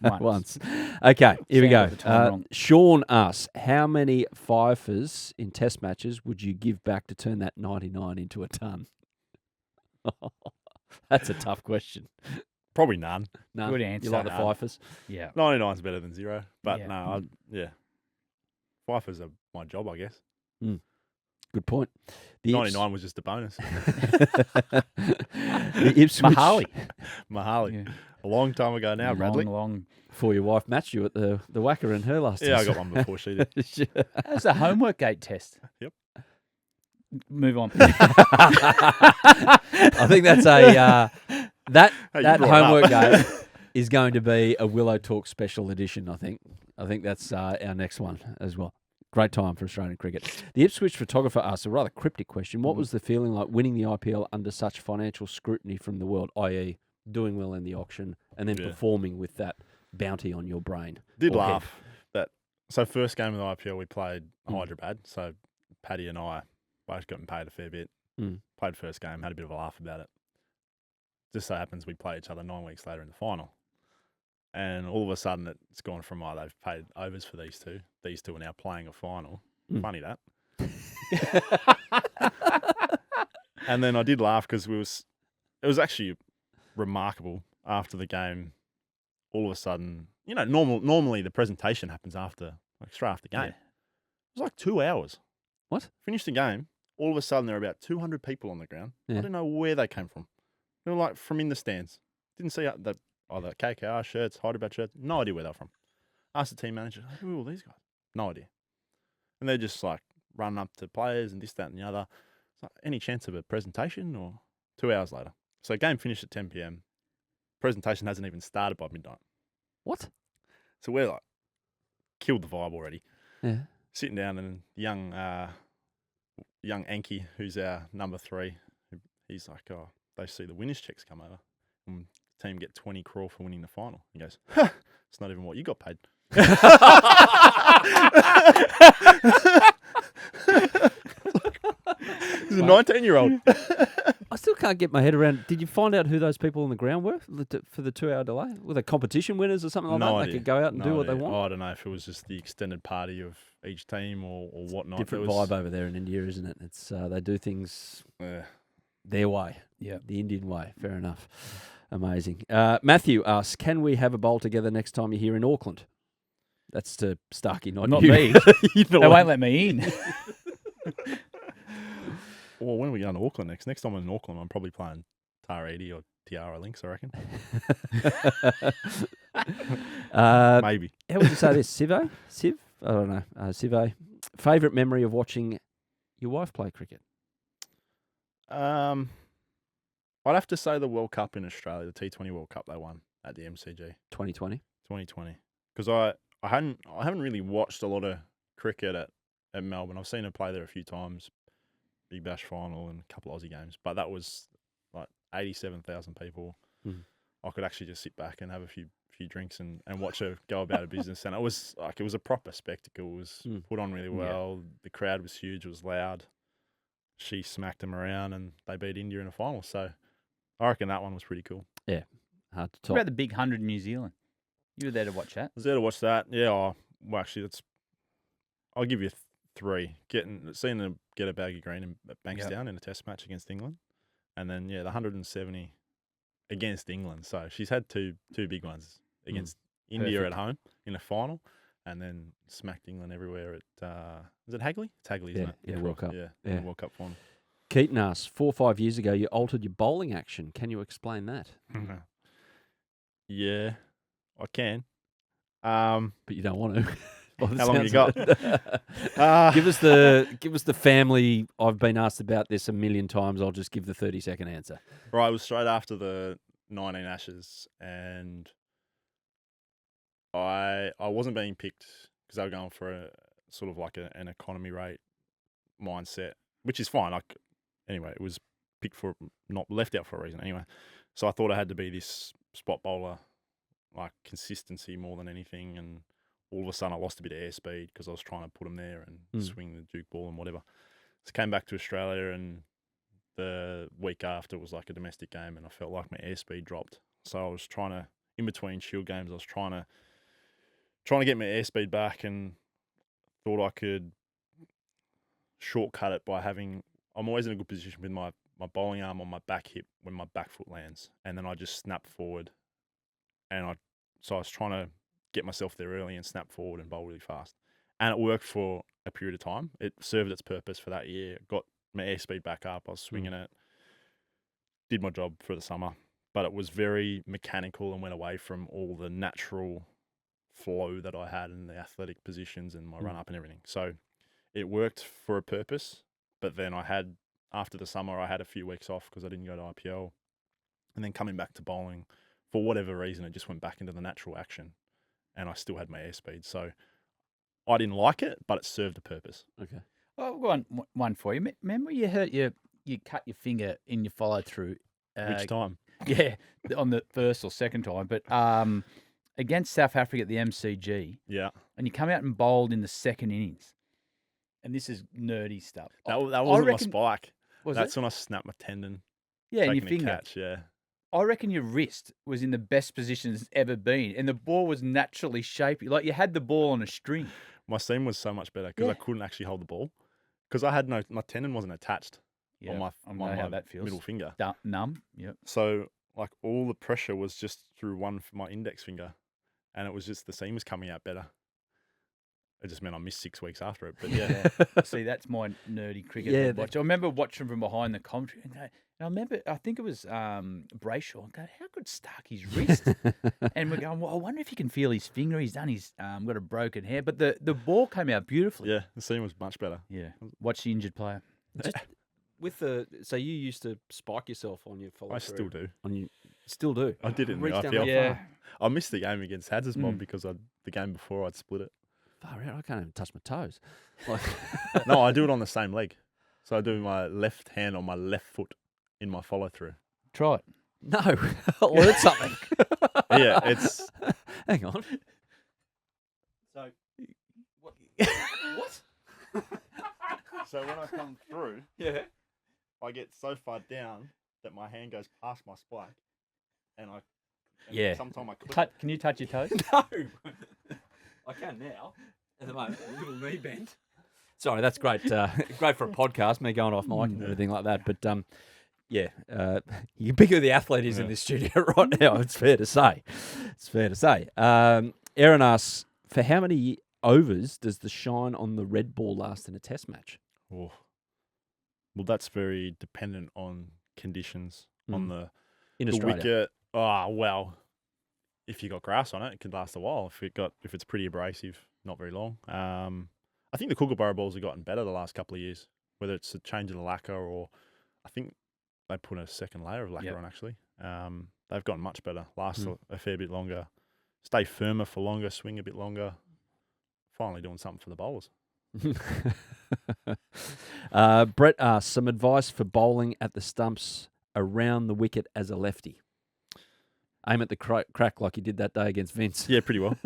Once. Okay, here we Sam go. got the time wrong. Sean asks, how many fifers in test matches would you give back to turn that 99 into a ton? That's a tough question. Probably none. No, Good answer. You like the fifers? Yeah. 99's better than 0. But Yeah. no, fifers are my job, I guess. Good point. The 99 was just a bonus. the Ipswich Mahali. Mahali. Yeah. A long time ago now, Bradley. Long. Before your wife matched you at the whacker in her last Yeah, I test. got one before she did. That's a homework gate test. Yep. Move on. I think that's a that Hey, you that brought it homework up. game is going to be a Willow Talk special edition. I think that's our next one as well. Great time for Australian cricket. The Ipswich photographer asked a rather cryptic question. What was the feeling like winning the IPL under such financial scrutiny from the world, i.e. doing well in the auction and then performing with that bounty on your brain? Did or laugh head? that. So first game of the IPL, we played Hyderabad. So Paddy and I both gotten paid a fair bit. Played first game, had a bit of a laugh about it. Just so happens we play each other 9 weeks later in the final. And all of a sudden it's gone from, they've paid overs for these two. These two are now playing a final. Funny that. And then I did laugh because it was actually remarkable after the game. All of a sudden, normally the presentation happens straight after the game. Yeah. It was like 2 hours. What? Finished the game. All of a sudden, there were about 200 people on the ground. Yeah. I didn't know where they came from. They were like from in the stands. Didn't see the KKR shirts, Hyderabad shirts. No idea where they're from. Asked the team manager, who are all these guys? No idea. And they're just like running up to players and this, that, and the other. It's like, any chance of a presentation? Or 2 hours later. So game finished at 10 p.m. Presentation hasn't even started by midnight. What? So we're like, killed the vibe already. Yeah. Sitting down and young Anki, who's our number 3, he's like, they see the winners checks come over. And the team get 20 crore for winning the final. He goes, it's not even what you got paid. He's a 19-year-old. I still can't get my head around. Did you find out who those people on the ground were for the 2 hour delay? Were they competition winners or something like No that? idea. They could go out and do what they idea. want? I don't know if it was just the extended party of each team or whatnot. Different vibe over there in India, isn't it? It's they do things their way. Yeah. The Indian way. Fair enough. Amazing. Matthew asks, can we have a bowl together next time you're here in Auckland? That's to Starkey, not you. me. They won't let me in. Well, when are we going to Auckland next? Next time I'm in Auckland, I'm probably playing Tar 80 or Tiara Links, I reckon. Maybe. How would you say this? Civ? I don't know. Civ. Favourite memory of watching your wife play cricket? I'd have to say the World Cup in Australia, the T20 World Cup they won at the MCG. 2020? 2020. Because I haven't really watched a lot of cricket at Melbourne. I've seen her play there a few times. Big Bash final and a couple of Aussie games. But that was like 87,000 people. I could actually just sit back and have a few drinks and watch her go about her business. And it was a proper spectacle. It was put on really well. Yeah. The crowd was huge. It was loud. She smacked them around and they beat India in a final. So I reckon that one was pretty cool. Yeah, hard to top. What about the big 100 in New Zealand? You were there to watch that? I was there to watch that. Yeah, well, actually, I'll give you 3. Seeing them get a bag of green at Bankstown in a test match against England. And then, the 170 against England. So she's had two big ones against India at home in a final and then smacked England everywhere at, is it Hagley? It's Hagley, isn't it? Yeah, World Cup. Yeah, in the World Cup final. Keaton asks, 4 or 5 years ago, you altered your bowling action. Can you explain that? Yeah, I can. But you don't want to. How long you got? Give us the family. I've been asked about this a million times. I'll just give the 30-second answer. Right, it was straight after the 19 Ashes, and I wasn't being picked because they were going for a sort of like an economy rate mindset, which is fine. Anyway, it was picked for not left out for a reason. Anyway, so I thought I had to be this spot bowler, like consistency more than anything, and all of a sudden I lost a bit of airspeed because I was trying to put them there and swing the Duke ball and whatever. So came back to Australia, and the week after was like a domestic game, and I felt like my airspeed dropped. So I was trying to, in between Shield games, I was trying to get my airspeed back, and thought I could shortcut it by I'm always in a good position with my bowling arm on my back hip when my back foot lands, and then I just snap forward, and so I was trying to get myself there early and snap forward and bowl really fast. And it worked for a period of time. It served its purpose for that year. Got my airspeed back up. I was swinging it. Did my job for the summer. But it was very mechanical and went away from all the natural flow that I had in the athletic positions and my run-up and everything. So it worked for a purpose. But then after the summer, I had a few weeks off because I didn't go to IPL. And then coming back to bowling, for whatever reason, it just went back into the natural action. And I still had my airspeed. So I didn't like it, but it served a purpose. Okay. Oh, I've got one for you. Remember you cut your finger in your follow through. Which time? Yeah, on the first or second time, but against South Africa at the MCG, Yeah. and you come out and bowled in the second innings. And this is nerdy stuff. That I wasn't reckon, my spike. Was That's it? when I snapped my tendon. Yeah, and your taking a finger. catch, yeah. I reckon your wrist was in the best position it's ever been, and the ball was naturally shaped. Like you had the ball on a string. My seam was so much better because I couldn't actually hold the ball. Because I had my tendon wasn't attached on my I know how that feels. middle finger. Numb. Yep. So like all the pressure was just through my index finger, and it was just the seam was coming out better. It just meant I missed 6 weeks after it. But yeah, See, that's my nerdy cricket Yeah, watch. I remember watching from behind the commentary, and I think it was Brayshaw. And go, how good Starc his wrist? And we're going, well, I wonder if he can feel his finger. He's done his got a broken hair, but the ball came out beautifully. yeah, the seam was much better. Yeah. Watch the injured player. So you used to spike yourself on your follow. I still do. Still do. I did it in the Reach down IPL. that Yeah. far. I missed the game against Haddin's mob because the game before I'd split it. Far out. I can't even touch my toes. Like, No, I do it on the same leg. So I do my left hand on my left foot in my follow through. Try it. no, I learned something. Yeah, it's Hang on. so What? so when I come through, Yeah. I get so far down that my hand goes past my spike, and sometimes I clip. Can you touch your toes? No. I can now. At the moment, a little knee bent. Sorry, that's great. Great for a podcast, me going off mic and everything like that. But you can pick who the athlete is in this studio right now. It's fair to say. Aaron asks, for how many overs does the shine on the red ball last in a test match? Oh. Well, that's very dependent on conditions on in the Australia. wicket. Oh well, if you got grass on it, it could last a while. If it's pretty abrasive, not very long. I think the Kookaburra balls have gotten better the last couple of years. Whether it's a change in the lacquer or, I think they put a second layer of lacquer on actually. They've gotten much better. Last a fair bit longer, stay firmer for longer, swing a bit longer. Finally doing something for the bowlers. Brett asks, some advice for bowling at the stumps around the wicket as a lefty. Aim at the crack like you did that day against Vince. Yeah, pretty well.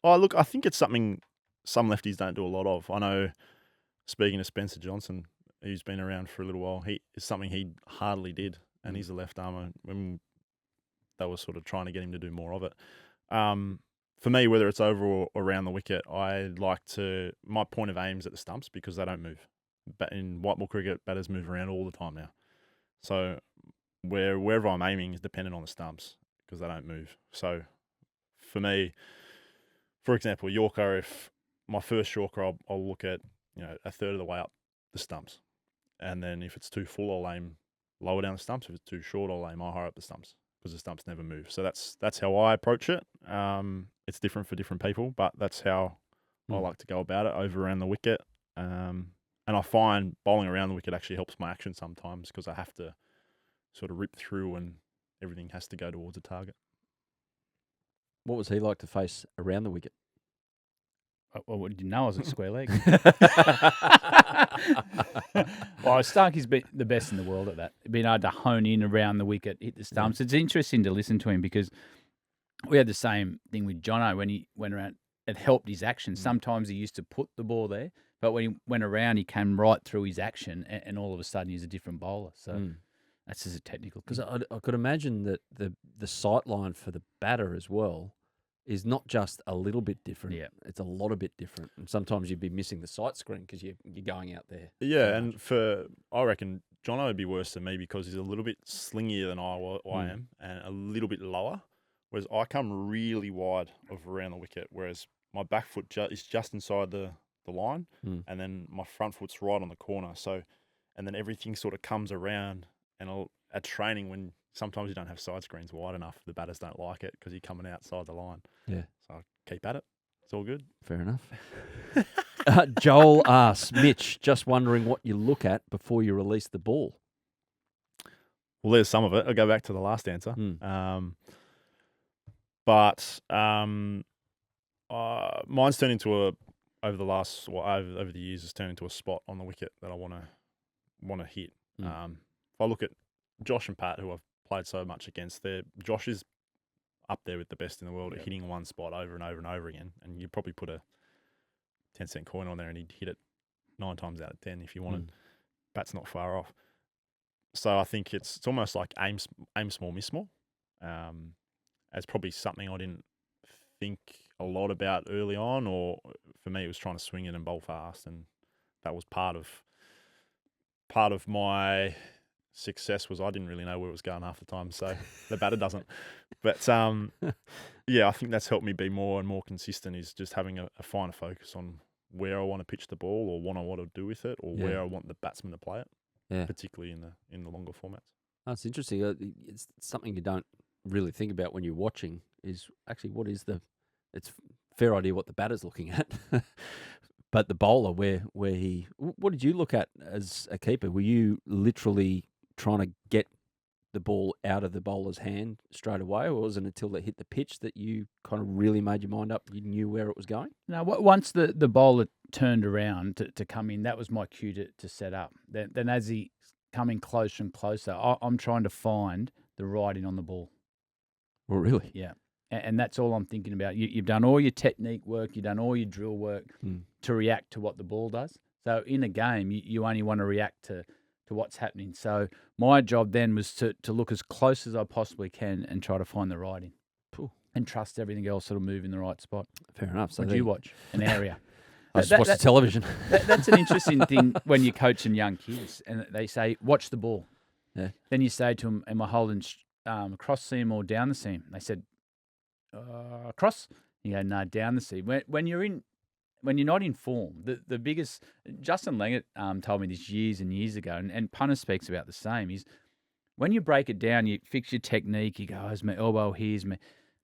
Look, I think it's something some lefties don't do a lot of. I know, speaking to Spencer Johnson, who's been around for a little while, it's something he hardly did, and he's a left armer. When they were sort of trying to get him to do more of it. For me, whether it's over or around the wicket, my point of aim is at the stumps because they don't move. But in white ball cricket, batters move around all the time now. So wherever I'm aiming is dependent on the stumps because they don't move. So for me, for example, Yorker, if my first Yorker, I'll look at a third of the way up the stumps. And then if it's too full, I'll aim lower down the stumps. If it's too short, I'll aim higher up the stumps because the stumps never move. So that's how I approach it. It's different for different people, but that's how I like to go about it, over around the wicket. And I find bowling around the wicket actually helps my action sometimes because I have to sort of rip through and everything has to go towards a target. What was he like to face around the wicket? Well, what did you know? I was at square leg. Well, Starkey's been the best in the world at that. Being able to hone in around the wicket, hit the stumps. It's interesting to listen to him because we had the same thing with Jono when he went around. It helped his action. Sometimes he used to put the ball there, but when he went around, he came right through his action, and all of a sudden he's a different bowler. So that's just a technical. Because I could imagine that the sight line for the batter as well is not just a little bit different. Yeah. It's a lot a bit different. And sometimes you'd be missing the sight screen because you're going out there. Yeah, and I reckon Jono would be worse than me because he's a little bit slingier than I am and a little bit lower, whereas I come really wide of around the wicket, whereas my back foot is just inside the line and then my front foot's right on the corner. So, and then everything sort of comes around, and at training when sometimes you don't have side screens wide enough, the batters don't like it because you're coming outside the line. Yeah. So I keep at it. It's all good. Fair enough. Joel asks, Mitch, just wondering what you look at before you release the ball. Well, there's some of it. I'll go back to the last answer. Mine's turned into over the years, it's turned into a spot on the wicket that I want to hit. If I look at Josh and Pat, who I've played so much against, Josh is up there with the best in the world at hitting one spot over and over and over again. And you'd probably put a 10-cent coin on there and he'd hit it 9 times out of 10 if you wanted. Pat's not far off. So I think it's almost like aim small, miss small. It's probably something I didn't think a lot about early on, or for me it was trying to swing it and bowl fast, and that was part of my success. Was I didn't really know where it was going half the time, so the batter doesn't. But yeah, I think that's helped me be more and more consistent, is just having a finer focus on where I want to pitch the ball, or what I want to do with it, or where I want the batsman to play it, particularly in the longer formats. That's interesting. It's something you don't really think about when you're watching, is actually it's a fair idea what the batter's looking at. But the bowler, what did you look at as a keeper? Were you literally trying to get the ball out of the bowler's hand straight away, or was it until they hit the pitch that you kind of really made your mind up, you knew where it was going? No, once the bowler turned around to come in, that was my cue to set up. Then as he coming closer and closer, I'm trying to find the writing on the ball. Well, really? Yeah. And that's all I'm thinking about. You've done all your technique work, you've done all your drill work to react to what the ball does. So in a game, you only want to react to what's happening. So my job then was to look as close as I possibly can and try to find the writing. Cool. And trust everything else that'll move in the right spot. Fair enough. So what do you watch? An area. I just watch the television. That's an interesting thing when you're coaching young kids and they say, watch the ball. Yeah. Then you say to them, am I holding across seam or down the seam? They said, across. You go, no, down the seam. When you're not in form, the biggest, Justin Leggett told me this years and years ago, and Punter speaks about the same, is when you break it down, you fix your technique, you go, oh, my elbow, here's me.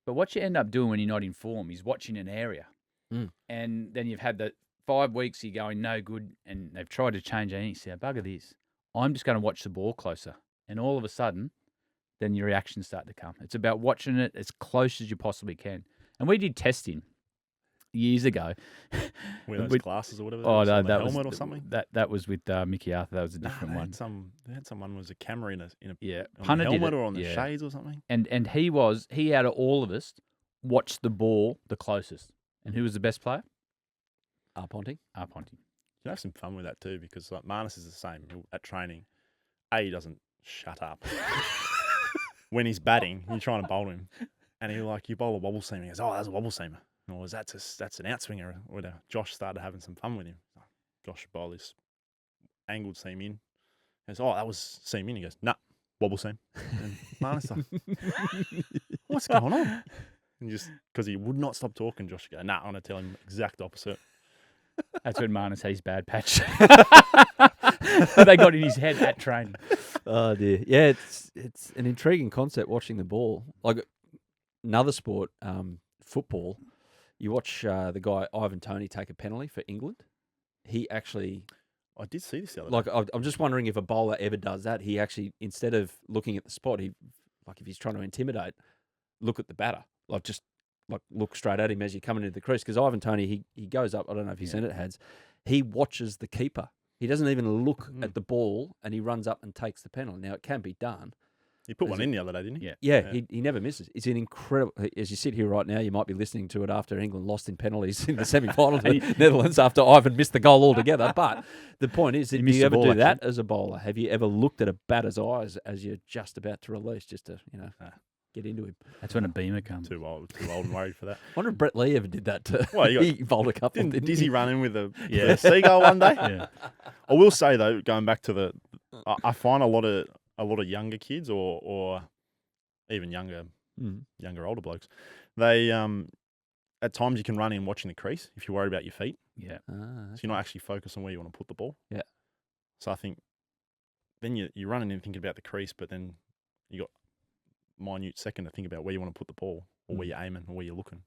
But what you end up doing when you're not in form is watching an area. And then you've had the 5 weeks you're going no good, and they've tried to change anything. You say, bugger this. I'm just going to watch the ball closer. And all of a sudden, then your reactions start to come. It's about watching it as close as you possibly can. And we did testing years ago. Were those classes or whatever? Oh, no, that helmet was or something. That was with Mickey Arthur. That was a different one. They had someone was a camera in a Punter on the helmet did it. or on the shades or something. And he out of all of us watched the ball the closest. And who was the best player? Ponting. Ponting. You have some fun with that too, because like Marnus is the same at training. He doesn't shut up. When he's batting, you're trying to bowl him, and you bowl a wobble seamer. He goes, oh, that's a wobble seamer. Or that's an outswinger. Or whatever. Josh started having some fun with him. Josh should bowl this angled seam in. He goes, oh, that was seam in. He goes, nah, wobble seam. And Marnus like, what's going on? And just because he would not stop talking, Josh would go, nah, I'm going to tell him exact opposite. That's when Marnus had his bad patch. They got in his head at training. Oh dear, yeah, it's an intriguing concept watching the ball. Like another sport, football. You watch the guy Ivan Toney take a penalty for England. He actually, I did see this the other day. I'm just wondering if a bowler ever does that. He actually, instead of looking at the spot, if he's trying to intimidate, look at the batter. Look straight at him as you're coming into the crease. Because Ivan Toney, he goes up. I don't know if you've seen it, Hads. He watches the keeper. He doesn't even look at the ball, and he runs up and takes the penalty. Now, it can be done. He put one in the other day, didn't he? Yeah. He never misses. It's an incredible... As you sit here right now, you might be listening to it after England lost in penalties in the semi-final to the Netherlands after Ivan missed the goal altogether. But the point is, do you ever do that as a bowler? Have you ever looked at a batter's eyes as you're just about to release, just to, get into him? That's when a beamer comes. Too old and worried for that. I wonder if Brett Lee ever did that too. Well, he bowled a couple. Didn't Dizzy run in with a seagull one day? Yeah. I will say though, going back to I find a lot of younger kids or even younger older blokes, they at times you can run in watching the crease if you're worried about your feet. Yeah. Okay. So you're not actually focused on where you want to put the ball. Yeah. So I think then you're running in thinking about the crease, but then you got minute second to think about where you want to put the ball or where you're aiming or where you're looking.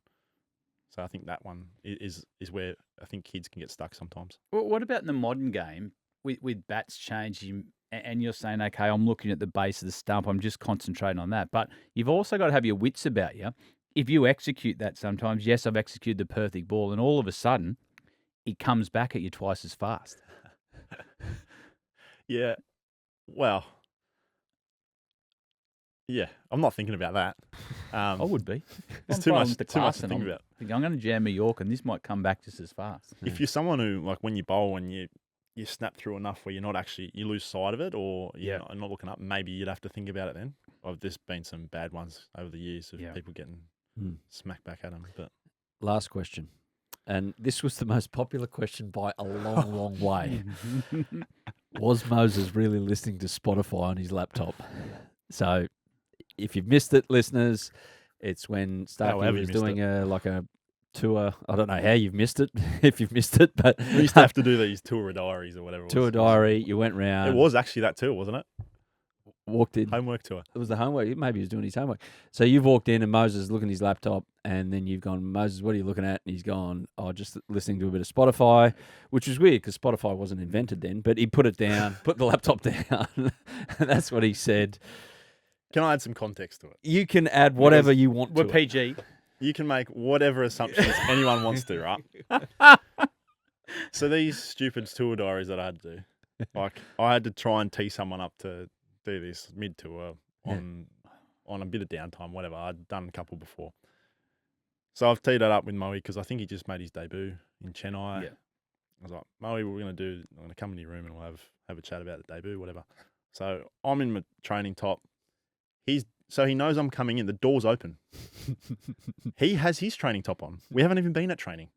So I think that one is where I think kids can get stuck sometimes. Well, what about in the modern game with bats changing and you're saying, okay, I'm looking at the base of the stump, I'm just concentrating on that. But you've also got to have your wits about you. if you execute that sometimes, yes, I've executed the perfect ball, and all of a sudden, it comes back at you twice as fast. Yeah. Well, yeah. I'm not thinking about that. I would be. It's I'm too flying much the to class think and about. I'm going to jam a York, and this might come back just as fast. If you're someone who, like, when you bowl and you snap through enough where you're not actually, you lose sight of it, or you're not looking up, maybe you'd have to think about it then. There's been some bad ones over the years of people getting smacked back at them. But Last question. And this was the most popular question by a long, long way. Was Moses really listening to Spotify on his laptop? So if you've missed it, listeners, it's when Starkey was doing a tour. I don't know how you've missed it, if you've missed it, but we used to have to do these tour diaries or whatever. Tour diary, you went round. It was actually that tour, wasn't it? Walked in. Homework tour. It was the homework. Maybe he was doing his homework. So you've walked in and Moses is looking at his laptop, and then you've gone, Moses, what are you looking at? And he's gone, just listening to a bit of Spotify, which was weird because Spotify wasn't invented then, but he put it down, put the laptop down, and that's what he said. Can I add some context to it? You can add whatever you want to We're PG. You can make whatever assumptions anyone wants to, right? So these stupid tour diaries that I had to do, like I had to try and tee someone up to do this mid-tour on a bit of downtime, whatever. I'd done a couple before. So I've teed that up with Moe because I think he just made his debut in Chennai. Yeah. I was like, Moe, I'm going to come in your room and we'll have a chat about the debut, whatever. So I'm in my training top. So he knows I'm coming in. The door's open. He has his training top on. We haven't even been at training.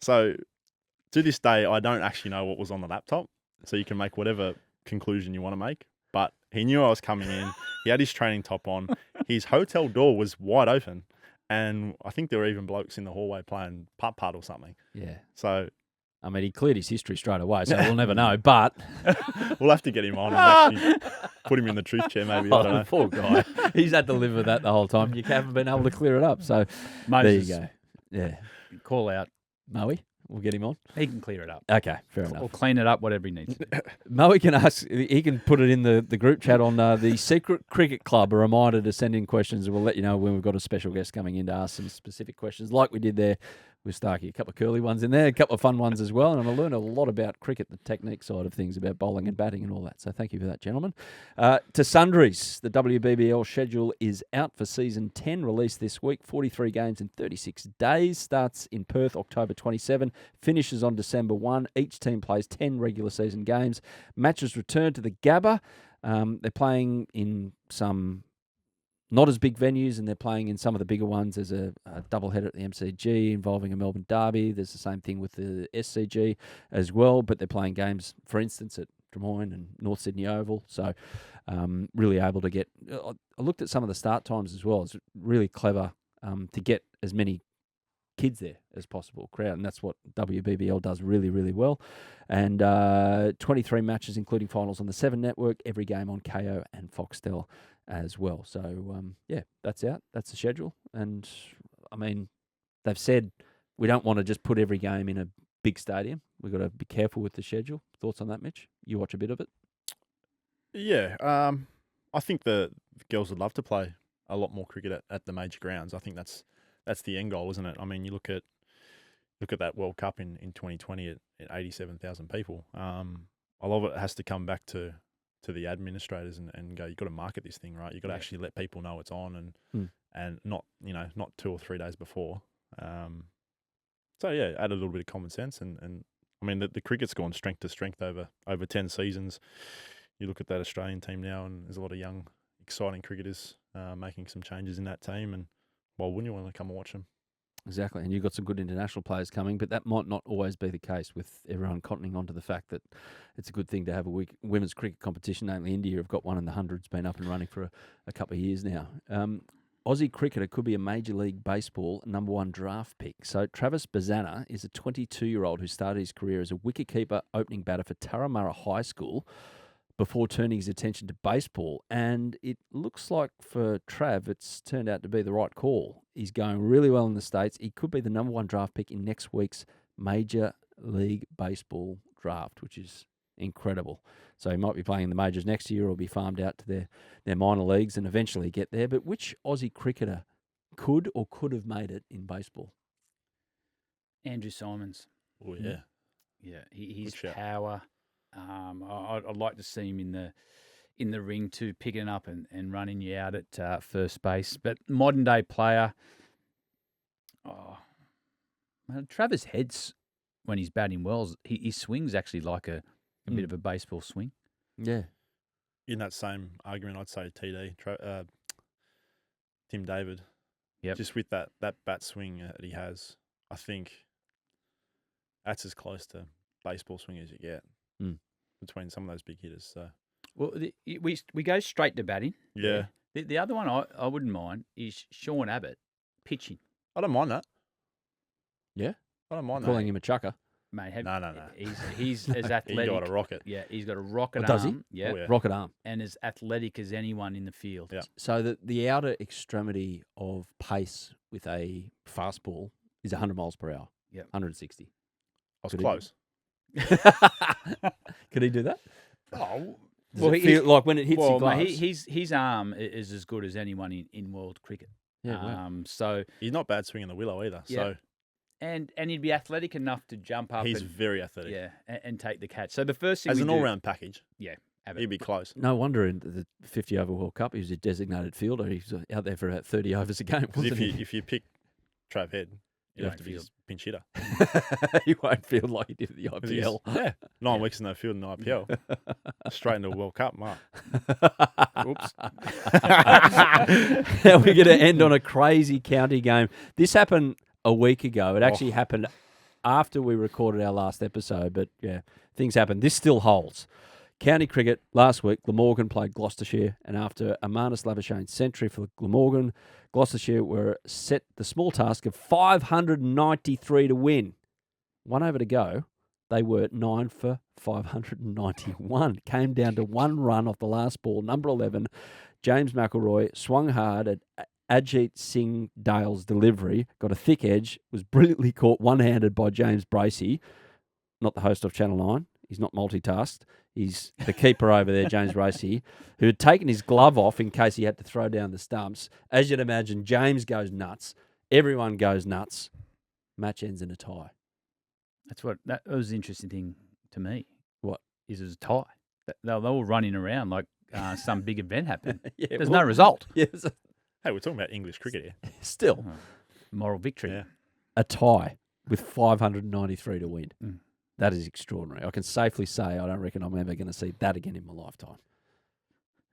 So to this day, I don't actually know what was on the laptop. So you can make whatever conclusion you want to make. But he knew I was coming in. He had his training top on. His hotel door was wide open. And I think there were even blokes in the hallway playing putt-putt or something. Yeah. So I mean, he cleared his history straight away, so we'll never know. But we'll have to get him on and actually put him in the truth chair, maybe. I don't know. Poor guy. He's had to live with that the whole time. You haven't been able to clear it up. So Moses, there you go. Yeah. Call out. Moe, we'll get him on. He can clear it up. Okay, fair enough. Or clean it up, whatever he needs. Moe can ask, he can put it in the group chat on the Secret Cricket Club, a reminder to send in questions, and we'll let you know when we've got a special guest coming in to ask some specific questions like we did there with Starkey. A couple of curly ones in there, a couple of fun ones as well, and I learned a lot about cricket, the technique side of things, about bowling and batting and all that. So thank you for that, gentlemen. To sundries, the WBBL schedule is out for season 10, released this week. 43 games in 36 days. Starts in Perth, October 27, finishes on December 1. Each team plays 10 regular season games. Matches return to the Gabba. They're playing in some not as big venues, and they're playing in some of the bigger ones. There's a doubleheader at the MCG involving a Melbourne derby. There's the same thing with the SCG as well, but they're playing games, for instance, at Drummoyne and North Sydney Oval. So really able to get... I looked at some of the start times as well. It's really clever to get as many kids there as possible, crowd, and that's what WBBL does really, really well. And 23 matches, including finals on the 7 network, every game on KO and Foxtel as well. So, that's out. That's the schedule. And, I mean, they've said we don't want to just put every game in a big stadium. We've got to be careful with the schedule. Thoughts on that, Mitch? You watch a bit of it? Yeah. I think the girls would love to play a lot more cricket at the major grounds. I think that's the end goal, isn't it? I mean, you look at that World Cup in 2020 at 87,000 people. A lot of it has to come back to the administrators and go, you've got to market this thing, right? You've got to actually let people know it's on and not 2 or 3 days before. So yeah, add a little bit of common sense and I mean the cricket's gone strength to strength over 10 seasons. You look at that Australian team now, and there's a lot of young, exciting cricketers making some changes in that team, and why wouldn't you want to come and watch them? Exactly, and you've got some good international players coming, but that might not always be the case with everyone cottoning onto the fact that it's a good thing to have a women's cricket competition. Namely, India have got one in the hundreds, been up and running for a couple of years now. Aussie cricketer could be a Major League Baseball number 1 draft pick. So Travis Bazana is a 22-year-old who started his career as a wicketkeeper opening batter for Turramurra High School before turning his attention to baseball. And it looks like for Trav, it's turned out to be the right call. He's going really well in the States. He could be the number 1 draft pick in next week's Major League Baseball draft, which is incredible. So he might be playing in the majors next year or be farmed out to their minor leagues and eventually get there. But which Aussie cricketer could have made it in baseball? Andrew Simons. Oh yeah. Yeah, his Good shout. power. I'd like to see him in the ring too, picking up and running you out at first base. But modern day player, Travis Head's when he's batting well, he swings actually like a bit of a baseball swing. Yeah. In that same argument, I'd say TD, Tim David. Yep. Just with that bat swing that he has, I think that's as close to baseball swing as you get between some of those big hitters. So, Well, we go straight to batting. yeah. The other one I wouldn't mind is Sean Abbott pitching. I don't mind that. Yeah? I don't mind Calling that. him a chucker. Mate, No. He's as athletic. He got a rocket. Yeah, he's got a rocket Oh, does arm. he? Yeah, Oh, yeah. Rocket arm. and as athletic as anyone in the field. Yeah. So the outer extremity of pace with a fastball is 100 miles per hour. Yep. 160. I was Could he- close. Could he do that? Oh, Does well, it feel like when it hits your mate, gloves? his arm is as good as anyone in world cricket. Yeah, wow. So He's not bad swinging the willow either. Yeah. So and he'd be athletic enough to jump up. he's and, very athletic. yeah, and take the catch. So the first thing As we an do- all-round package, Abbott. he'd be close. No wonder in the 50 over World Cup he was a designated fielder. He was out there for about 30 overs a game. Because Wasn't if you pick Trav Head, you You have to be won't his pinch hitter. he? He won't field like he did at the 'Cause he's- IPL. Yeah, 9 weeks in the field in the IPL, straight into a World Cup, Mark. Oops. Now we're going to end on a crazy county game. This happened a week ago. It actually happened after we recorded our last episode, but yeah, things happen. This still holds. County cricket last week, Glamorgan played Gloucestershire, and after a Marnus Labuschagne's century for Glamorgan, Gloucestershire were set the small task of 593 to win. 1 over to go. They were 9 for 591. Came down to 1 run off the last ball. Number 11, James McElroy swung hard at Ajit Singh Dale's delivery, got a thick edge, was brilliantly caught one-handed by James Bracey, not the host of Channel 9. He's not multitasked. He's the keeper over there, James Bracey, who had taken his glove off in case he had to throw down the stumps. As you'd imagine, James goes nuts. Everyone goes nuts. Match ends in a tie. That was the interesting thing to me. What? Is it was a tie. They were all running around like some big event happened. Yeah, There's well, no result. Yes, Hey, we're talking about English cricket here. still Moral victory. Yeah. a tie with 593 to win. Mm. That is extraordinary. I can safely say I don't reckon I'm ever going to see that again in my lifetime.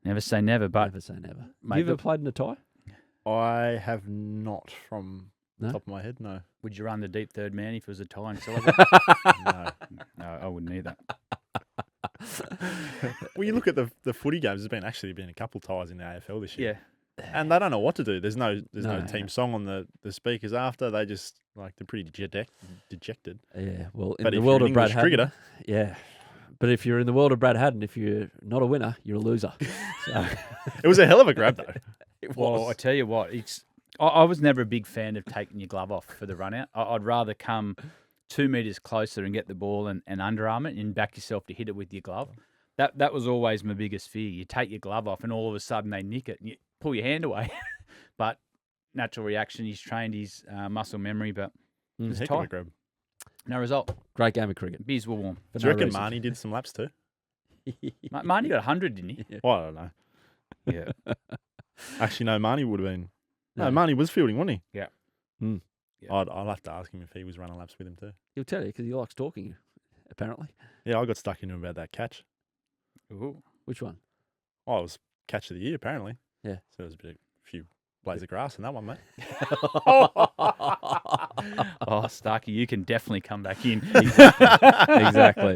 Never say never, but Never say never. Mate, you ever look- played in a tie? I have not from No? the top of my head, no. would you run the deep third man if it was a tie and celebrate? No. No, I wouldn't either. Well, you look at the footy games, there's been a couple ties in the AFL this year. Yeah. And they don't know what to do. There's no No. team song on the speakers after. They just, like, they're pretty dejected. Yeah, well, in But the if world you're of an Brad English Haddin, cricketer, yeah. But if you're in the world of Brad Haddin, if you're not a winner, you're a loser. So, it was a hell of a grab, though. it Well, I tell you what, I was never a big fan of taking your glove off for the run out. I'd rather come 2 metres closer and get the ball and underarm it and back yourself to hit it with your glove. That was always my biggest fear. You take your glove off and all of a sudden they nick it and you pull your hand away. But natural reaction, he's trained his muscle memory, but it was Heck of a tight. grab. No result. Great game of cricket. Beers were warm. For Do you no reckon reason. Marnie did some laps too? Marnie got 100, didn't he? Well, I don't know. Yeah. Actually, no, Marnie would have been. No, No. Marnie was fielding, wasn't he? Yeah. Hmm. Yeah. I'll have to ask him if he was running laps with him too. He'll tell you because he likes talking, apparently. Yeah, I got stuck into him about that catch. Ooh. Which one? Oh, it was catch of the year, apparently. Yeah. So there was a few blades of grass in that one, mate. Oh, Starkey, you can definitely come back in. Exactly.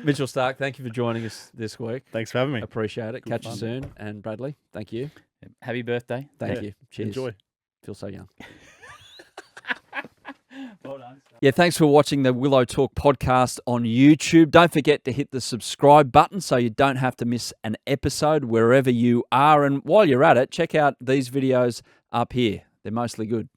Mitchell Starc, thank you for joining us this week. Thanks for having me. Appreciate it. Good Catch you fun. soon. And Bradley, thank you. Happy birthday. Thank Yeah. you. Cheers. Enjoy. Feel so young. Well done. Yeah, thanks for watching the Willow Talk podcast on YouTube. Don't forget to hit the subscribe button so you don't have to miss an episode wherever you are. And while you're at it, check out these videos up here. They're mostly good.